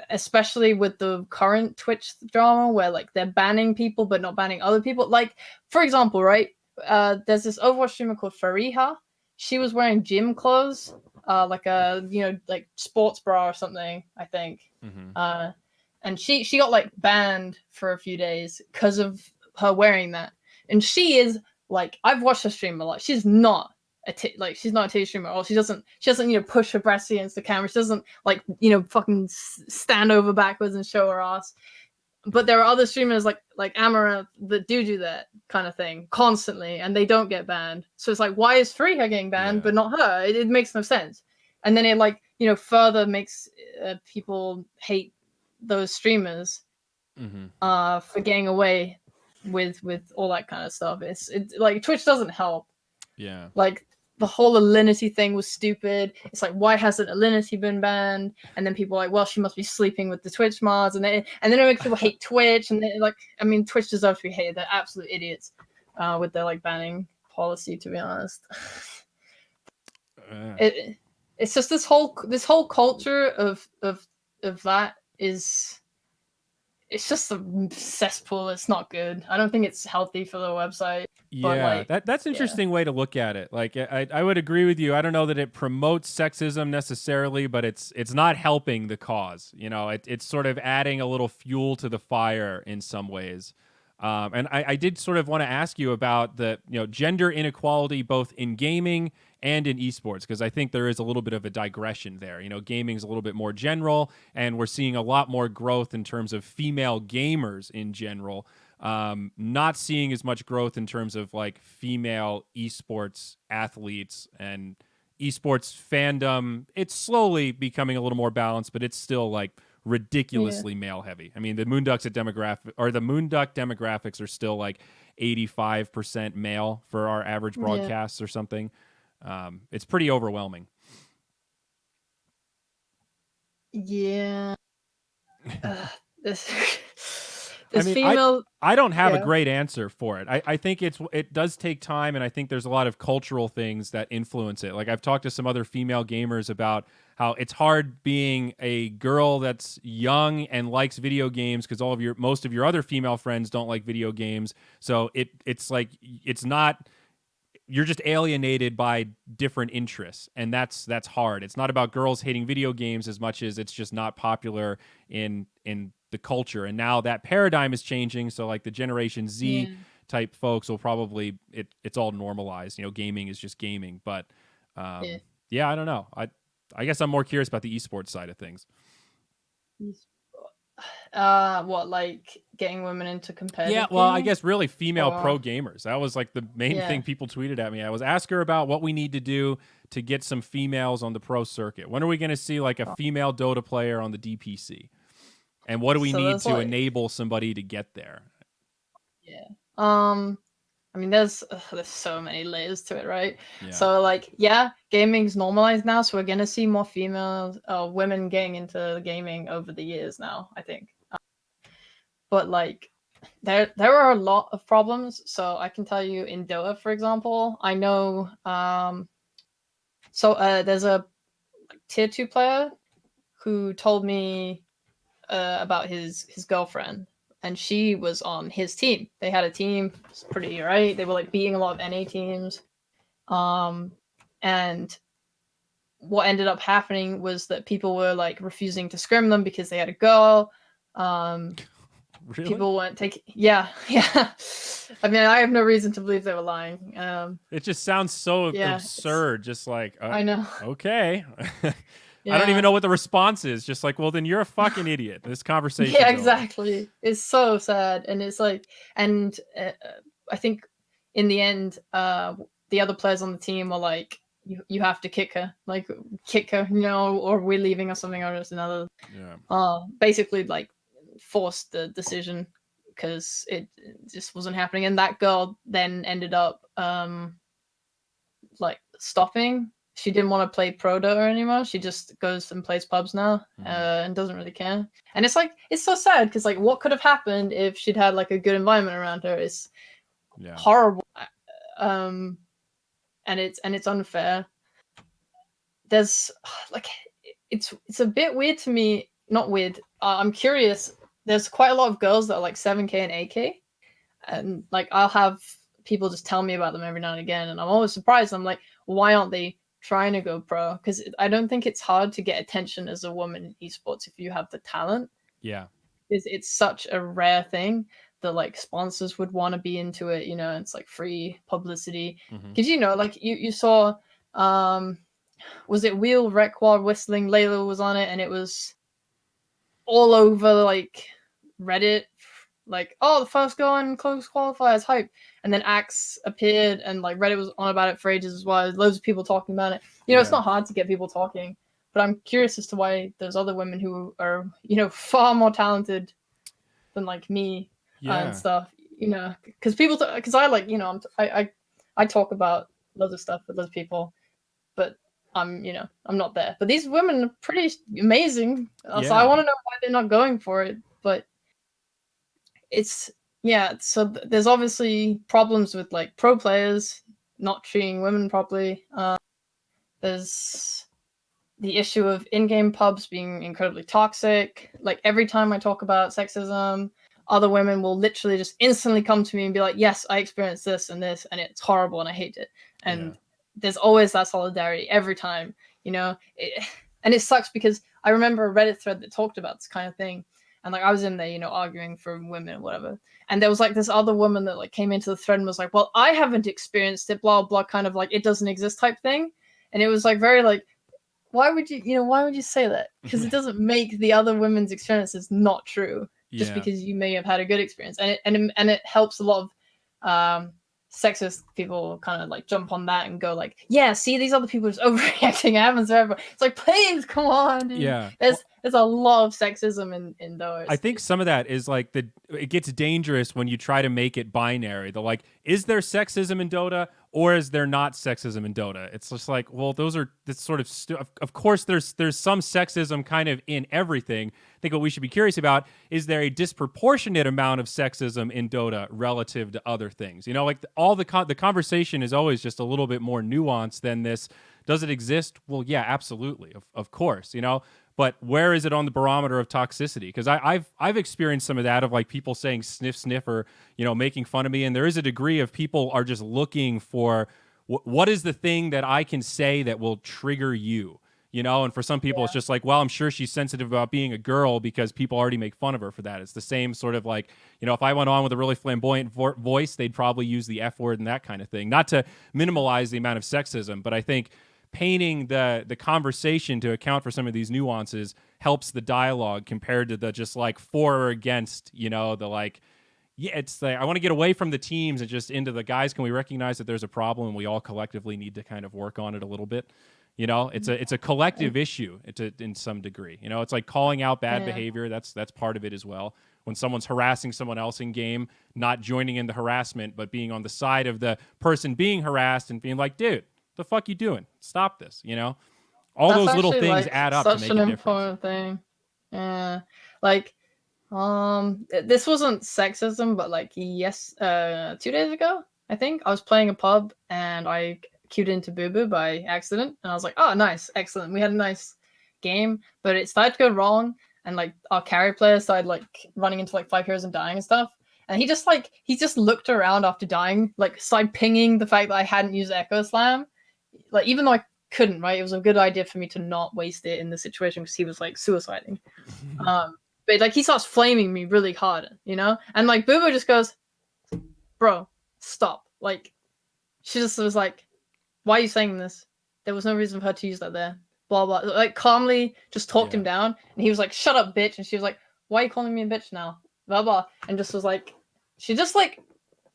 especially with the current Twitch drama where like they're banning people but not banning other people. Like, for example, right? There's this Overwatch streamer called Fariha. She was wearing gym clothes, like a, you know, like sports bra or something, I think. Mm-hmm. And she got like banned for a few days because of her wearing that. And she is like, I've watched her stream a lot. She's not she's not a titty streamer, or she doesn't you know, push her breasts against the camera. She doesn't like, you know, fucking stand over backwards and show her ass. But there are other streamers like Amaranth that do that kind of thing constantly, and they don't get banned. So it's like, why is Freeha getting banned but not her? It makes no sense. And then it, like, you know, further makes people hate those streamers for getting away with all that kind of stuff. It's like Twitch doesn't help. Yeah. Like the whole Alinity thing was stupid. It's like, why hasn't Alinity been banned? And then people are like, well, she must be sleeping with the Twitch mods, and then it makes people hate Twitch. And like, I mean, Twitch deserves to be hated. They're absolute idiots with their like banning policy, to be honest. It's just this whole culture of that is, it's just a cesspool. It's not good. I don't think it's healthy for the website. Yeah, But like, that's an interesting way to look at it. Like, I would agree with you. I don't know that it promotes sexism necessarily, but it's not helping the cause. You know, it's sort of adding a little fuel to the fire in some ways. And I did sort of want to ask you about the, you know, gender inequality both in gaming and in esports, because I think there is a little bit of a digression there. You know, gaming is a little bit more general, and we're seeing a lot more growth in terms of female gamers in general. Not seeing as much growth in terms of like female esports athletes and esports fandom. It's slowly becoming a little more balanced, but it's still like ridiculously male heavy. I mean, the Moonduck demographics are still like 85% male for our average broadcasts or something. It's pretty overwhelming. Yeah. This I mean, female. I don't have a great answer for it. I think it does take time, and I think there's a lot of cultural things that influence it. Like, I've talked to some other female gamers about how it's hard being a girl that's young and likes video games, because most of your other female friends don't like video games. So it's like, it's not, you're just alienated by different interests, and that's hard. It's not about girls hating video games as much as it's just not popular in the culture. And now that paradigm is changing, so like the Generation Z type folks will probably, it's all normalized. You know, gaming is just gaming. But yeah, I don't know. I guess I'm more curious about the esports side of things. What, like getting women into competitive? Yeah, well, I guess really female pro gamers. That was like the main thing people tweeted at me. I was asking her about what we need to do to get some females on the pro circuit. When are we going to see like a female Dota player on the DPC? And what do we need to enable somebody to get there? Yeah. I mean, there's so many layers to it, right? Yeah. So like, yeah, gaming's normalized now, so we're gonna see more female women getting into gaming over the years now, I think. But like, there are a lot of problems. So I can tell you, in Dota, for example, I know there's a tier 2 player who told me about his girlfriend, and she was on his team. They had a team. It's pretty right. They were like beating a lot of NA teams. And what ended up happening was that people were like refusing to scrim them because they had a girl. Really? people weren't taking. Yeah. I mean, I have no reason to believe they were lying. It just sounds so Yeah, absurd. Just like, I know. okay. I don't even Yeah. know what the response is. Just like, well, then you're a fucking idiot. This conversation's Yeah, over. exactly. It's so sad, and it's like, and I think in the end, the other players on the team are like, you have to kick her, like kick her, or we're leaving or something, or just another. Yeah. Basically like forced the decision because it just wasn't happening, and that girl then ended up like stopping. She didn't want to play pro Dota anymore. She just goes and plays pubs now, and doesn't really care. And it's like, it's so sad because like, what could have happened if she'd had like a good environment around her? It's horrible, and it's unfair. There's like, it's a bit weird to me. Not weird. I'm curious. There's quite a lot of girls that are like 7K and 8K, and like I'll have people just tell me about them every now and again, and I'm always surprised. I'm like, why aren't they trying to go pro? Because I don't think it's hard to get attention as a woman in esports if you have the talent. Yeah. It's such a rare thing that like sponsors would want to be into it. It's like free publicity because like you saw, was it Wheel Rec while Whistling? Layla was on it, and it was all over like Reddit, like, oh, the first go on close qualifiers, hype. And then Axe appeared, and like Reddit was on about it for ages as well. Loads of people talking about it. It's not hard to get people talking, but I'm curious as to why there's other women who are, far more talented than like me and stuff. Because because I like, I talk about loads of stuff with other people, but I'm not there. But these women are pretty amazing, so I want to know why they're not going for it. But it's so there's obviously problems with like pro players not treating women properly. There's the issue of in-game pubs being incredibly toxic. Like every time I talk about sexism, other women will literally just instantly come to me and be like, yes, I experienced this, and it's horrible and I hate it. And there's always that solidarity every time, and it sucks because I remember a Reddit thread that talked about this kind of thing. And like I was in there, arguing for women or whatever. And there was like this other woman that like came into the thread and was like, well, I haven't experienced it, blah, blah, kind of like it doesn't exist type thing. And it was like very like, why would you say that? Because it doesn't make the other women's experiences not true just because you may have had a good experience. And it helps a lot of sexist people kind of like jump on that and go like, yeah, see, these other people are just overreacting. It happens to everyone. It's like, please, come on, dude. Yeah. There's a lot of sexism in those. I think some of that is like it gets dangerous when you try to make it binary. The like, is there sexism in Dota or is there not sexism in Dota? It's just like, well, that's sort of of course there's some sexism kind of in everything. I think what we should be curious about is there a disproportionate amount of sexism in Dota relative to other things? Like all the conversation is always just a little bit more nuanced than this. Does it exist? Well, yeah, absolutely, of course, But where is it on the barometer of toxicity? Because I've experienced some of that of like people saying sniff sniff or making fun of me, and there is a degree of people are just looking for what is the thing that I can say that will trigger you, And for some people, it's just like, well, I'm sure she's sensitive about being a girl because people already make fun of her for that. It's the same sort of like, if I went on with a really flamboyant voice, they'd probably use the F word and that kind of thing. Not to minimalize the amount of sexism, but I think painting the conversation to account for some of these nuances helps the dialogue compared to the just like for or against, the like, it's like I want to get away from the teams and just into the guys. Can we recognize that there's a problem and we all collectively need to kind of work on it a little bit? It's a collective issue in some degree. It's like calling out bad behavior. That's part of it as well. When someone's harassing someone else in game, not joining in the harassment, but being on the side of the person being harassed and being like, dude, the fuck you doing? Stop this, All That's those little actually, things like, add up to make such a an difference. important thing. Yeah, like, this wasn't sexism, but like, yes, 2 days ago, I think I was playing a pub and I queued into Boo Boo by accident, and I was like, oh, nice, excellent. We had a nice game, but it started to go wrong, and like our carry player started like running into like 5 heroes and dying and stuff. And he just looked around after dying, like started pinging the fact that I hadn't used Echo Slam. Like, even though I couldn't, right? It was a good idea for me to not waste it in the situation because he was like suiciding. but like he starts flaming me really hard, and like Boobo just goes, bro, stop. Like she just was like, why are you saying this? There was no reason for her to use that there. Blah blah. Like calmly just talked him down, and he was like, shut up, bitch. And she was like, why are you calling me a bitch now? Blah blah. And just was like, she just like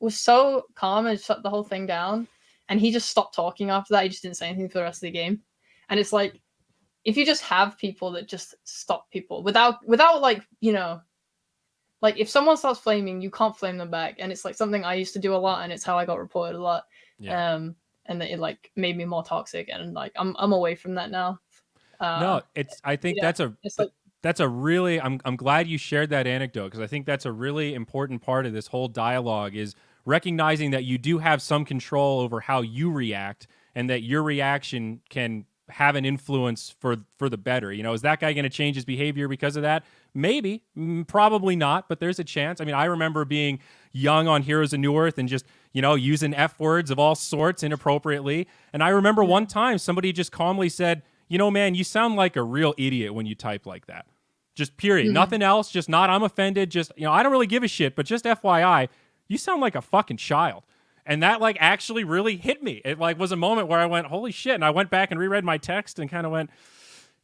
was so calm and shut the whole thing down. And he just stopped talking after that. He just didn't say anything for the rest of the game. And it's like, if you just have people that just stop people without like, like if someone starts flaming, you can't flame them back. And it's like something I used to do a lot, and it's how I got reported a lot. Yeah. And it like made me more toxic, and like I'm away from that now. No, I think that's a really, I'm glad you shared that anecdote, because I think that's a really important part of this whole dialogue, is recognizing that you do have some control over how you react, and that your reaction can have an influence for the better. Is that guy going to change his behavior because of that? Maybe, probably not, but there's a chance. I mean, I remember being young on Heroes of New Earth and just, using F words of all sorts inappropriately. And I remember one time somebody just calmly said, man, you sound like a real idiot when you type like that. Just period. Nothing else. Just not, I'm offended. Just, I don't really give a shit, but just FYI, you sound like a fucking child. And that like actually really hit me. It like was a moment where I went, holy shit. And I went back and reread my text and kind of went,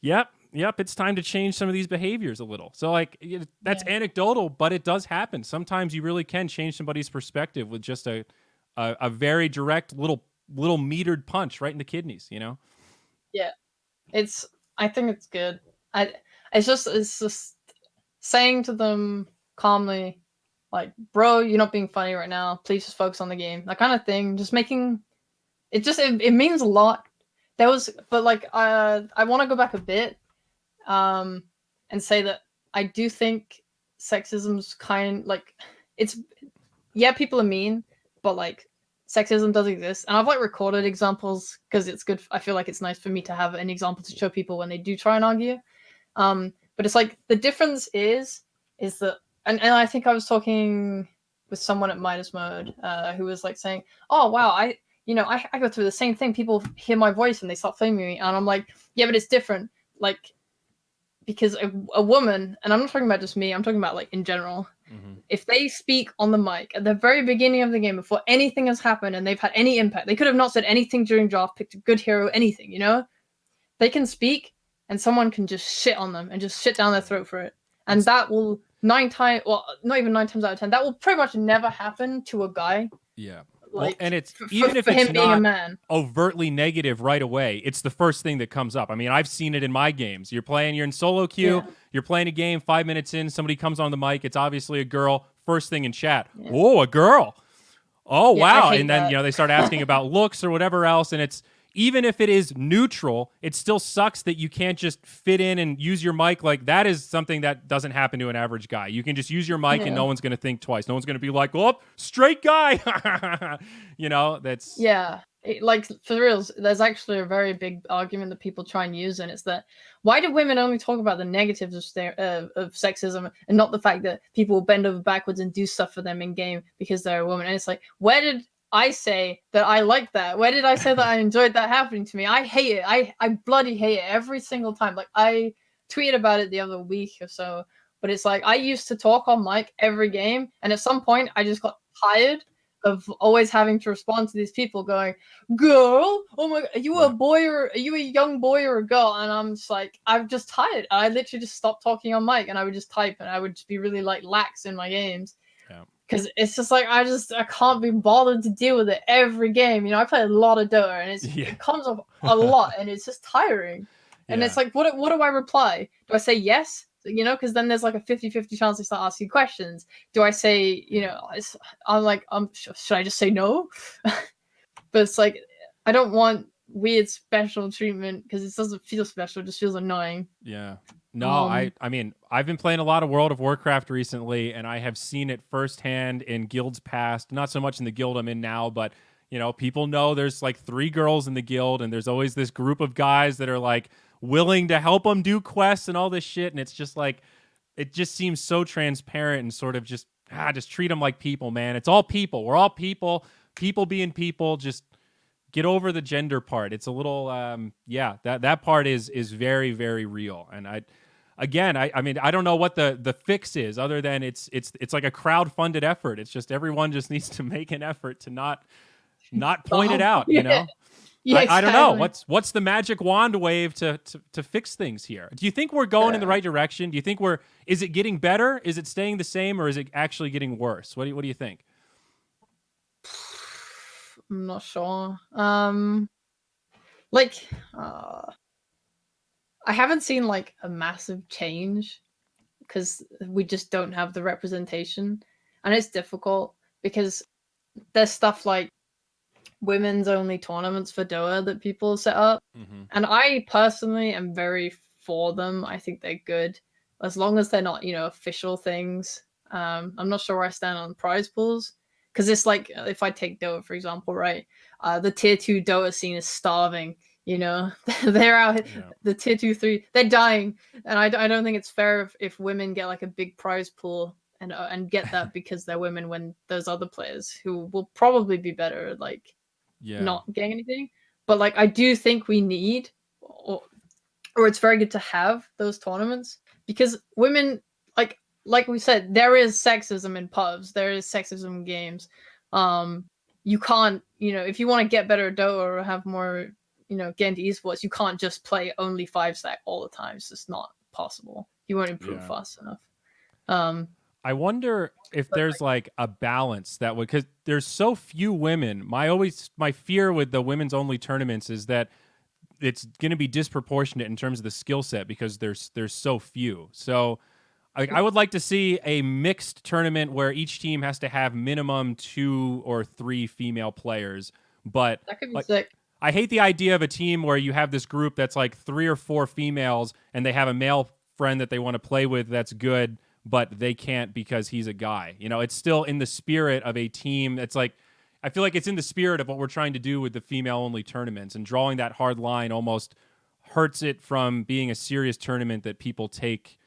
yep, it's time to change some of these behaviors a little. So like that's anecdotal, but it does happen. Sometimes you really can change somebody's perspective with just a very direct little metered punch right in the kidneys, Yeah. I think it's good. It's just saying to them calmly, like, bro, you're not being funny right now. Please just focus on the game. That kind of thing. Just making it it means a lot. But like I want to go back a bit, and say that I do think sexism's people are mean, but like sexism does exist, and I've like recorded examples because it's good. I feel like it's nice for me to have an example to show people when they do try and argue. But it's like the difference is that, and I think I was talking with someone at Midas Mode who was like saying, "Oh wow, I go through the same thing. People hear my voice and they start flaming me," and I'm like, "Yeah, but it's different. Like, because a woman, and I'm not talking about just me. I'm talking about like in general." If they speak on the mic at the very beginning of the game before anything has happened and they've had any impact, they could have not said anything during draft, picked a good hero, anything, they can speak and someone can just shit on them and just shit down their throat for it. And that will not even 9 times out of 10, that will pretty much never happen to a guy. Yeah. Like, and it's even if it's him being a man overtly negative right away, it's the first thing that comes up. I mean, I've seen it in my games. You're in solo queue, you're playing a game, 5 minutes in, somebody comes on the mic, it's obviously a girl, first thing in chat, whoa, a girl. Oh, wow. And then, they start asking about looks or whatever else, and it's, even if it is neutral, it still sucks that you can't just fit in and use your mic. Like, that is something that doesn't happen to an average guy. You can just use your mic and no one's going to think twice. No one's going to be like, oh, straight guy. That's... Yeah. Like, for reals, there's actually a very big argument that people try and use, and it's that, why do women only talk about the negatives of sexism and not the fact that people bend over backwards and do stuff for them in game because they're a woman? And it's like, where did I say that I like that? Where did I say that I enjoyed that happening to me? I hate it. I bloody hate it every single time. Like, I tweeted about it the other week or so, but it's like, I used to talk on mic every game, and at some point I just got tired of always having to respond to these people going, girl, oh my god, are you a boy, or are you a young boy or a girl? And I'm just like, I'm just tired. I literally just stopped talking on mic, and I would just type, and I would just be really like lax in my games. Because it's just like, I can't be bothered to deal with it every game. I play a lot of Dota, and it comes up a lot, and it's just tiring. And it's like, what do I reply? Do I say yes? Because then there's like a 50-50 chance they start asking questions. Do I say, I'm like, should I just say no? But it's like, I don't want weird special treatment because it doesn't feel special. It just feels annoying. Yeah. No, I mean, I've been playing a lot of World of Warcraft recently, and I have seen it firsthand in guilds past. Not so much in the guild I'm in now, but, people know there's like 3 girls in the guild, and there's always this group of guys that are like willing to help them do quests and all this shit. And it's just like, it just seems so transparent and sort of just treat them like people, man. It's all people. We're all people. People being people. Just get over the gender part. It's a little, that part is very, very real. And again, I mean, I don't know what the fix is other than it's like a crowd-funded effort. It's just everyone just needs to make an effort to not point it Stop. out, you know? Yeah, I don't know. exactly. What's the magic wand wave to fix things here? Do you think we're going in the Yeah. right direction? Do you think is it getting better? Is it staying the same, or is it actually getting worse? What do you think? I'm not sure. Like, uh, I haven't seen like a massive change because we just don't have the representation, and it's difficult because there's stuff like women's only tournaments for Dota that people set up, Mm-hmm. and I personally am very for them. I think they're good as long as they're not, official things. I'm not sure where I stand on prize pools because it's like if I take Dota for example, right? The tier 2 Dota scene is starving. They're out. Yeah. The tier 2, 3, they're dying, and I don't think it's fair if women get like a big prize pool and get that because they're women when there's other players who will probably be better like Yeah. not getting anything. But like I do think we need or it's very good to have those tournaments because women like we said, there is sexism in pubs, there is sexism in games. You can't, if you want to get better at Dota or have more, get into esports, you can't just play only 5-stack all the time. It's just not possible. You won't improve Yeah. fast enough. Um I wonder if but there's like a balance that would, because there's so few women. My fear with the women's only tournaments is that it's going to be disproportionate in terms of the skill set because there's so few. So I would like to see a mixed tournament where each team has to have minimum 2 or 3 female players. But that could be like, sick. I hate the idea of a team where you have this group that's like 3 or 4 females and they have a male friend that they want to play with that's good, but they can't because he's a guy. It's still in the spirit of a team. It's like, I feel like it's in the spirit of what we're trying to do with the female only tournaments, and drawing that hard line almost hurts it from being a serious tournament that people take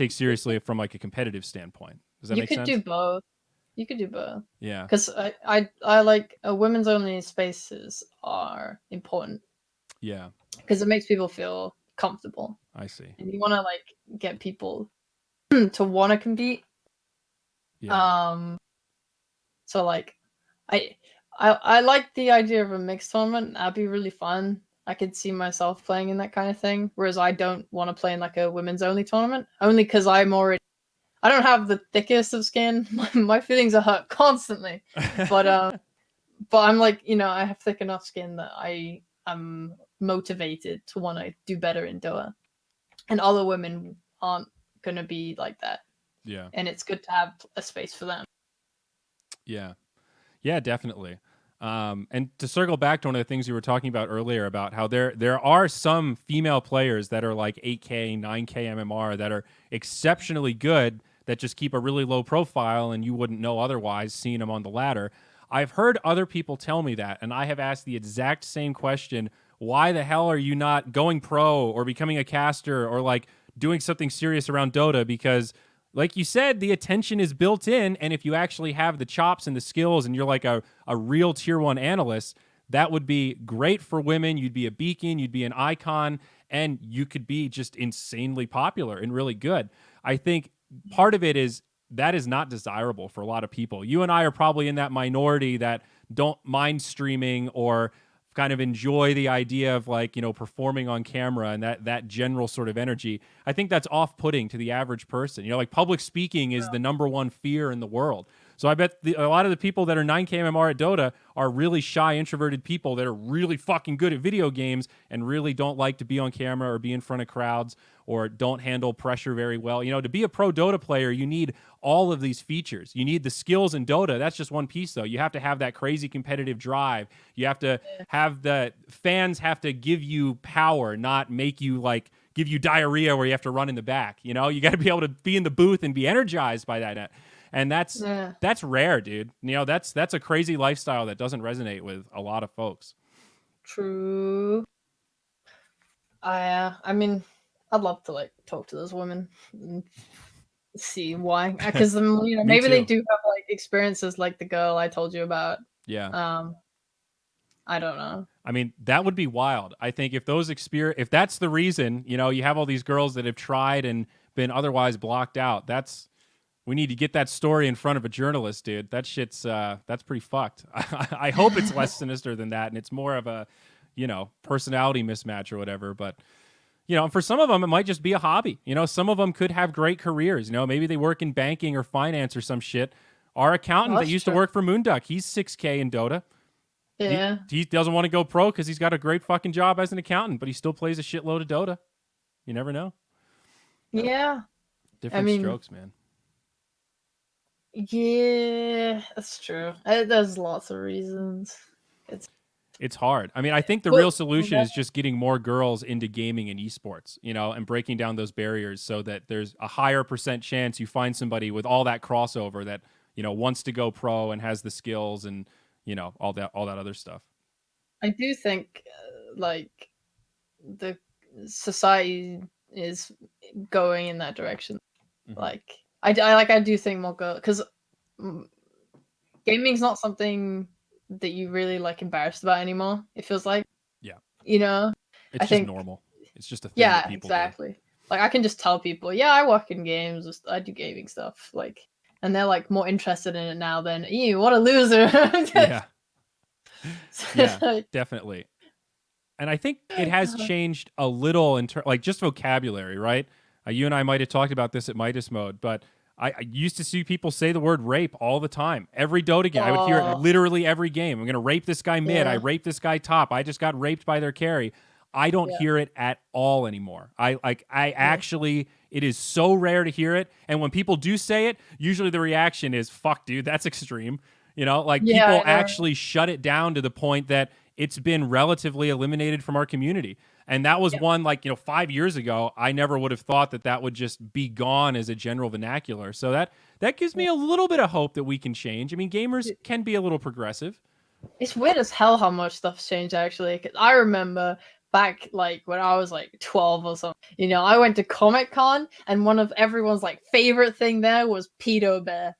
seriously from like a competitive standpoint. Does that You make could do sense? both. You could do both. Yeah. Because I like women's only spaces are important Yeah. because it makes people feel comfortable, I see. and you want to like get people to want to compete. Yeah. So like, I I like the idea of a mixed tournament. That'd be really fun. I could see myself playing in that kind of thing. Whereas I don't want to play in like a women's only tournament, only because I don't have the thickest of skin. My feelings are hurt constantly, but I'm like, I have thick enough skin that I am motivated to want to do better in Doha, and other women aren't gonna be like that, Yeah. and it's good to have a space for them. Yeah. Yeah, definitely. And to circle back to one of the things you were talking about earlier about how there are some female players that are like 8K, 9K MMR that are exceptionally good that just keep a really low profile and you wouldn't know otherwise seeing them on the ladder. I've heard other people tell me that, and I have asked the exact same question. Why the hell are you not going pro or becoming a caster or like doing something serious around Dota? Because like you said, the attention is built in. And if you actually have the chops and the skills and you're like a real tier 1 analyst, that would be great for women. You'd be a beacon, you'd be an icon, and you could be just insanely popular and really good. I think part of it is that is not desirable for a lot of people. You and I are probably in that minority that don't mind streaming or kind of enjoy the idea of like, performing on camera and that general sort of energy. I think that's off-putting to the average person. Like public speaking is the number one fear in the world. So I bet a lot of the people that are 9K MMR at Dota are really shy, introverted people that are really fucking good at video games and really don't like to be on camera or be in front of crowds or don't handle pressure very well. To be a pro Dota player, you need all of these features. You need the skills in Dota. That's just one piece, though. You have to have that crazy competitive drive. You have to have the fans have to give you power, not make you like give you diarrhea where you have to run in the back. You got to be able to be in the booth and be energized by that. And that's rare, dude. That's a crazy lifestyle that doesn't resonate with a lot of folks. True. I mean, I'd love to like talk to those women and see why, because maybe they too. do have like experiences like the girl I told you about. Yeah. I don't know. I mean, that would be wild. I think if that's the reason, you have all these girls that have tried and been otherwise blocked out. We need to get that story in front of a journalist, dude. That shit's that's pretty fucked. I hope it's less sinister than that, and it's more of a, personality mismatch or whatever. But for some of them, it might just be a hobby. Some of them could have great careers. Maybe they work in banking or finance or some shit. Our accountant that used to work for Moonduck, he's 6K in Dota. Yeah. He doesn't want to go pro because he's got a great fucking job as an accountant, but he still plays a shitload of Dota. You never know. Yeah. Different strokes, man. Yeah, that's true. There's lots of reasons. It's hard. I mean, I think the real solution is just getting more girls into gaming and esports, and breaking down those barriers so that there's a higher % chance you find somebody with all that crossover that, wants to go pro and has the skills and, all that other stuff. I do think like the society is going in that direction. Mm-hmm. Like I do think more girls, because gaming's not something that you really like embarrassed about anymore. It feels like, it's just normal. It's just a thing that people exactly do. Like I can just tell people, I work in games, I do gaming stuff, like, and they're like more interested in it now than you. What a loser. Yeah, definitely. And I think it has changed a little in like just vocabulary, right? You and I might have talked about this at Midas Mode, but I used to see people say the word rape all the time. Every Dota game, I would hear it literally every game. I'm going to rape this guy mid. I raped this guy top. I just got raped by their carry. I don't hear it at all anymore. Actually, it is so rare to hear it. And when people do say it, usually the reaction is, fuck, dude, that's extreme. People actually shut it down to the point that it's been relatively eliminated from our community. And that was one, 5 years ago, I never would have thought that would just be gone as a general vernacular. So that gives me a little bit of hope that we can change. I mean, gamers can be a little progressive. It's weird as hell how much stuff's changed, actually. 'Cause I remember back, when I was 12 or something, I went to Comic-Con, and one of everyone's favorite thing there was Pedo Bear.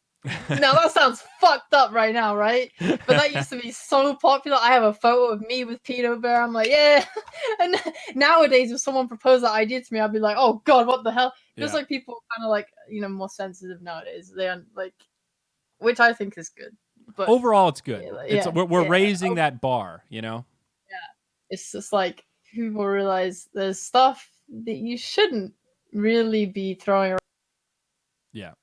Now that sounds fucked up right now, right? But that used to be so popular. I have a photo of me with Pedo Bear. I'm like, yeah. And nowadays, if someone proposed that idea to me, I'd be like, oh god, what the hell? Just people kind of more sensitive nowadays. They are which I think is good. But overall, it's good. We're raising that bar, Yeah, it's just people realize there's stuff that you shouldn't really be throwing around. Yeah.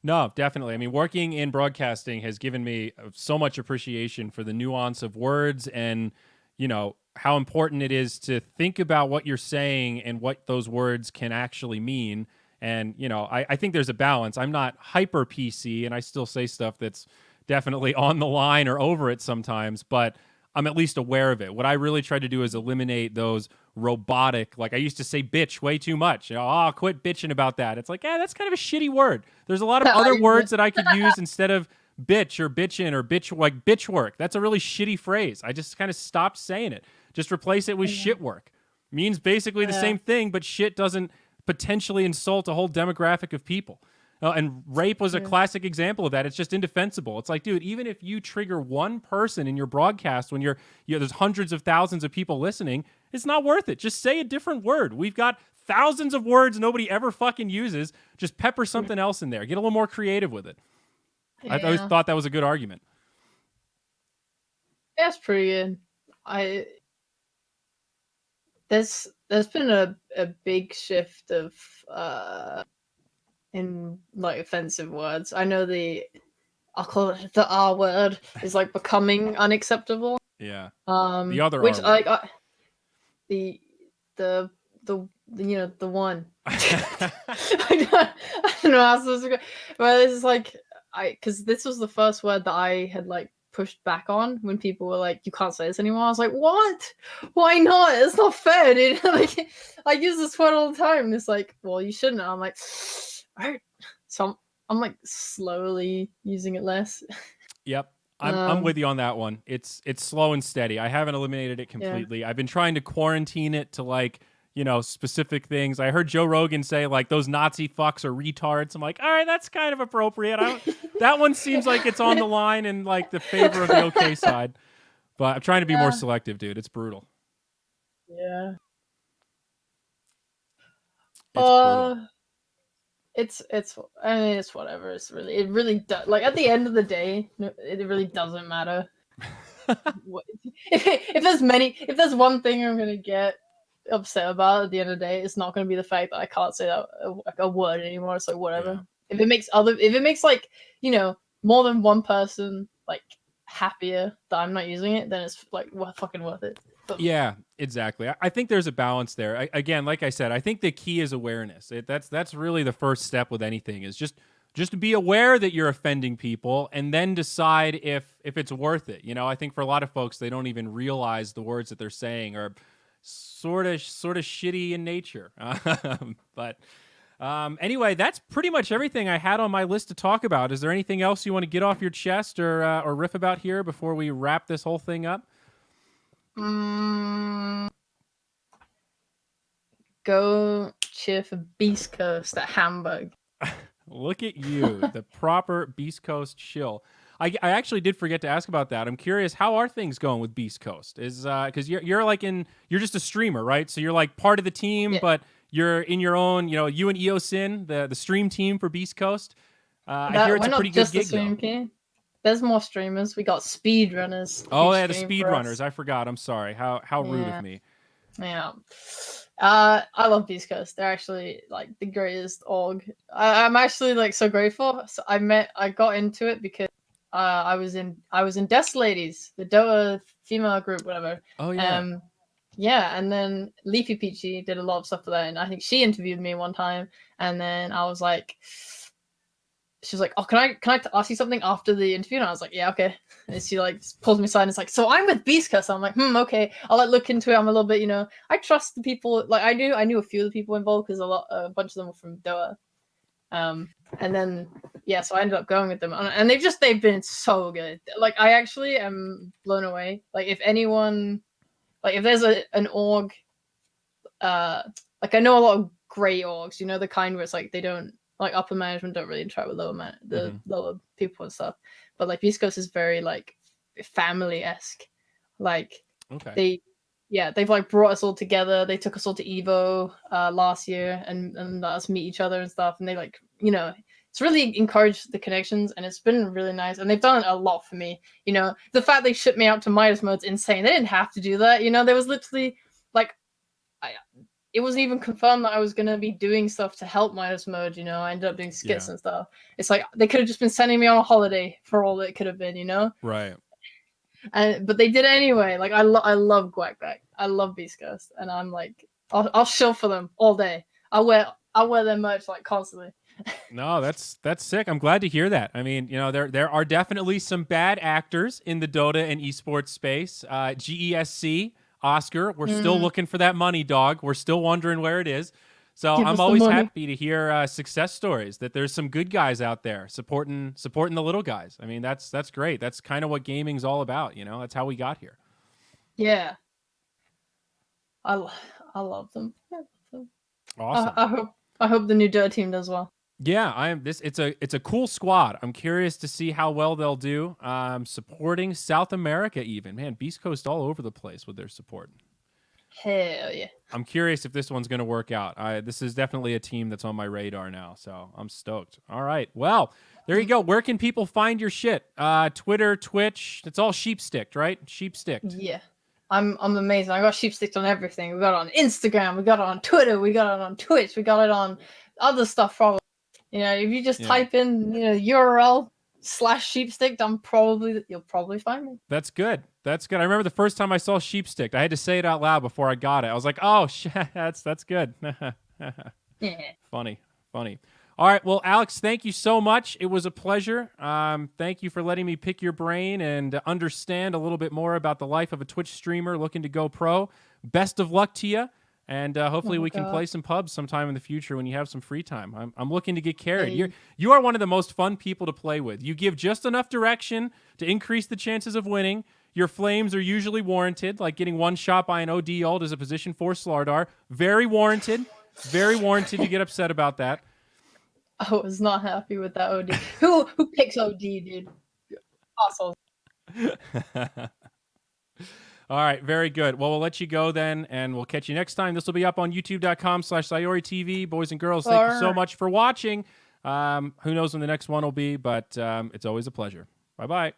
No, definitely. I mean, working in broadcasting has given me so much appreciation for the nuance of words and, how important it is to think about what you're saying and what those words can actually mean. And, I think there's a balance. I'm not hyper PC, and I still say stuff that's definitely on the line or over it sometimes, but I'm at least aware of it. What I really try to do is eliminate those robotic, I used to say bitch way too much. Quit bitching about that. It's that's kind of a shitty word. There's a lot of other words that I could use instead of bitch or bitchin' or bitch, bitch work. That's a really shitty phrase. I just kind of stopped saying it. Just replace it with shit work. Means basically the same thing, but shit doesn't potentially insult a whole demographic of people. And rape was a classic example of that. It's just indefensible. It's dude, even if you trigger one person in your broadcast when there's hundreds of thousands of people listening, it's not worth it. Just say a different word. We've got thousands of words nobody ever fucking uses. Just pepper something else in there. Get a little more creative with it. Yeah. I always thought that was a good argument. That's pretty good. There's been a big shift of in offensive words. I know I'll call it the R word is becoming unacceptable. Yeah. The other which R word. The one. I don't know how supposed to go. But this is because this was the first word that I had pushed back on when people were you can't say this anymore. I was like, what? Why not? It's not fair, dude. I use this word all the time. And it's well, you shouldn't. And I'm like, all right. So I'm slowly using it less. Yep. I'm with you on that one. It's slow and steady. I haven't eliminated it completely. I've been trying to quarantine it to specific things. I heard Joe Rogan say those Nazi fucks are retards. I'm like, all right, that's kind of appropriate. That one seems like it's on the line and the favor of the okay side. But I'm trying to be more selective, dude. It's brutal. Yeah. It's brutal. I mean, it's whatever. It really does. Like at the end of the day, it really doesn't matter. If there's one thing I'm gonna get upset about at the end of the day, it's not gonna be the fact that I can't say that a word anymore. It's like whatever. Yeah. If it makes like more than one person like happier that I'm not using it, then it's like fucking worth it. But, yeah, exactly. I think there's a balance there. Again, like I said, I think the key is awareness. That's really the first step with anything is just to be aware that you're offending people and then decide if it's worth it. I think for a lot of folks, they don't even realize the words that they're saying are sort of shitty in nature. But anyway, that's pretty much everything I had on my list to talk about. Is there anything else you want to get off your chest or riff about here before we wrap this whole thing up? Go cheer for Beast Coast at Hamburg. Look at you, the proper Beast Coast shill. I actually did forget to ask about that. I'm curious, how are things going with Beast Coast? Is because you're just a streamer, right? So you're like part of the team, Yeah. but you're in your own. You and EOSIN, the stream team for Beast Coast. I hear it's a pretty good gig. Stream team. There's more streamers. We got speedrunners. Oh yeah, the speedrunners. I forgot. I'm sorry. How rude of me. Yeah. I love Beast Coast. They're actually like the greatest org. I'm actually like so grateful. So I got into it because I was in Death Ladies, the Dota female group, whatever. Oh yeah. Yeah, and then Leafy Peachy did a lot of stuff for that, and I think she interviewed me one time, and then I was like, she was like, "Oh, can I ask you something after the interview?" And I was like, "Yeah, okay." And she like pulls me aside and it's like, "So I'm with Beast Coast." I'm like, okay. I'll like look into it. I'm a little bit, I trust the people. Like I knew a few of the people involved because a bunch of them were from Dota. And then so I ended up going with them, and they've been so good. Like I actually am blown away. Like if anyone, like if there's an org, like I know a lot of great orgs. The kind where it's like they don't. Like upper management don't really interact with lower people and stuff, but like Beast Coast is very like family-esque. Like they've like brought us all together. They took us all to Evo last year and let us meet each other and stuff. And they like it's really encouraged the connections, and it's been really nice. And they've done a lot for me. The fact they shipped me out to Midas Mode's insane. They didn't have to do that. There was literally like it wasn't even confirmed that I was going to be doing stuff to help Midas Mode, I ended up doing skits and stuff. It's like, they could have just been sending me on a holiday for all it could have been, Right. But they did it anyway. Like, I love Quackback. I love Beast Coast. And I'm like, I'll shill for them all day. I'll wear their merch, like, constantly. No, that's sick. I'm glad to hear that. I mean, there are definitely some bad actors in the Dota and esports space. GESC, Oscar, we're still looking for that money, dog. We're still wondering where it is. So I'm always happy to hear success stories, that there's some good guys out there supporting the little guys. I mean, that's great. That's kind of what gaming's all about. That's how we got here. Yeah. I love them. Awesome. I hope the new Dota team does well. Yeah, it's a cool squad. I'm curious to see how well they'll do. Supporting South America even. Man, Beast Coast all over the place with their support. Hell yeah. I'm curious if this one's going to work out. This is definitely a team that's on my radar now, so I'm stoked. All right. Well, there you go. Where can people find your shit? Twitter, Twitch. It's all Sheepsticked, right? Sheepsticked. Yeah. I'm amazing. I got Sheepsticked on everything. We got it on Instagram. We got it on Twitter. We got it on Twitch. We got it on other stuff probably. If you just type in, URL /Sheepsticked, you'll probably find me. That's good. I remember the first time I saw Sheepsticked, I had to say it out loud before I got it. I was like, oh, shit, that's good. Yeah. Funny. All right. Well, Alex, thank you so much. It was a pleasure. Thank you for letting me pick your brain and understand a little bit more about the life of a Twitch streamer looking to go pro. Best of luck to you. And hopefully we can play some pubs sometime in the future when you have some free time. I'm looking to get carried. Hey. You are one of the most fun people to play with. You give just enough direction to increase the chances of winning. Your flames are usually warranted, like getting one shot by an OD ult as a position 4 Slardar. Very warranted. Very warranted. You get upset about that. I was not happy with that OD. Who picks OD, dude? Awesome. All right, very good. Well, we'll let you go then, and we'll catch you next time. This will be up on youtube.com/ZyoriTV. Boys and girls, thank you so much for watching. Who knows when the next one will be, but it's always a pleasure. Bye-bye.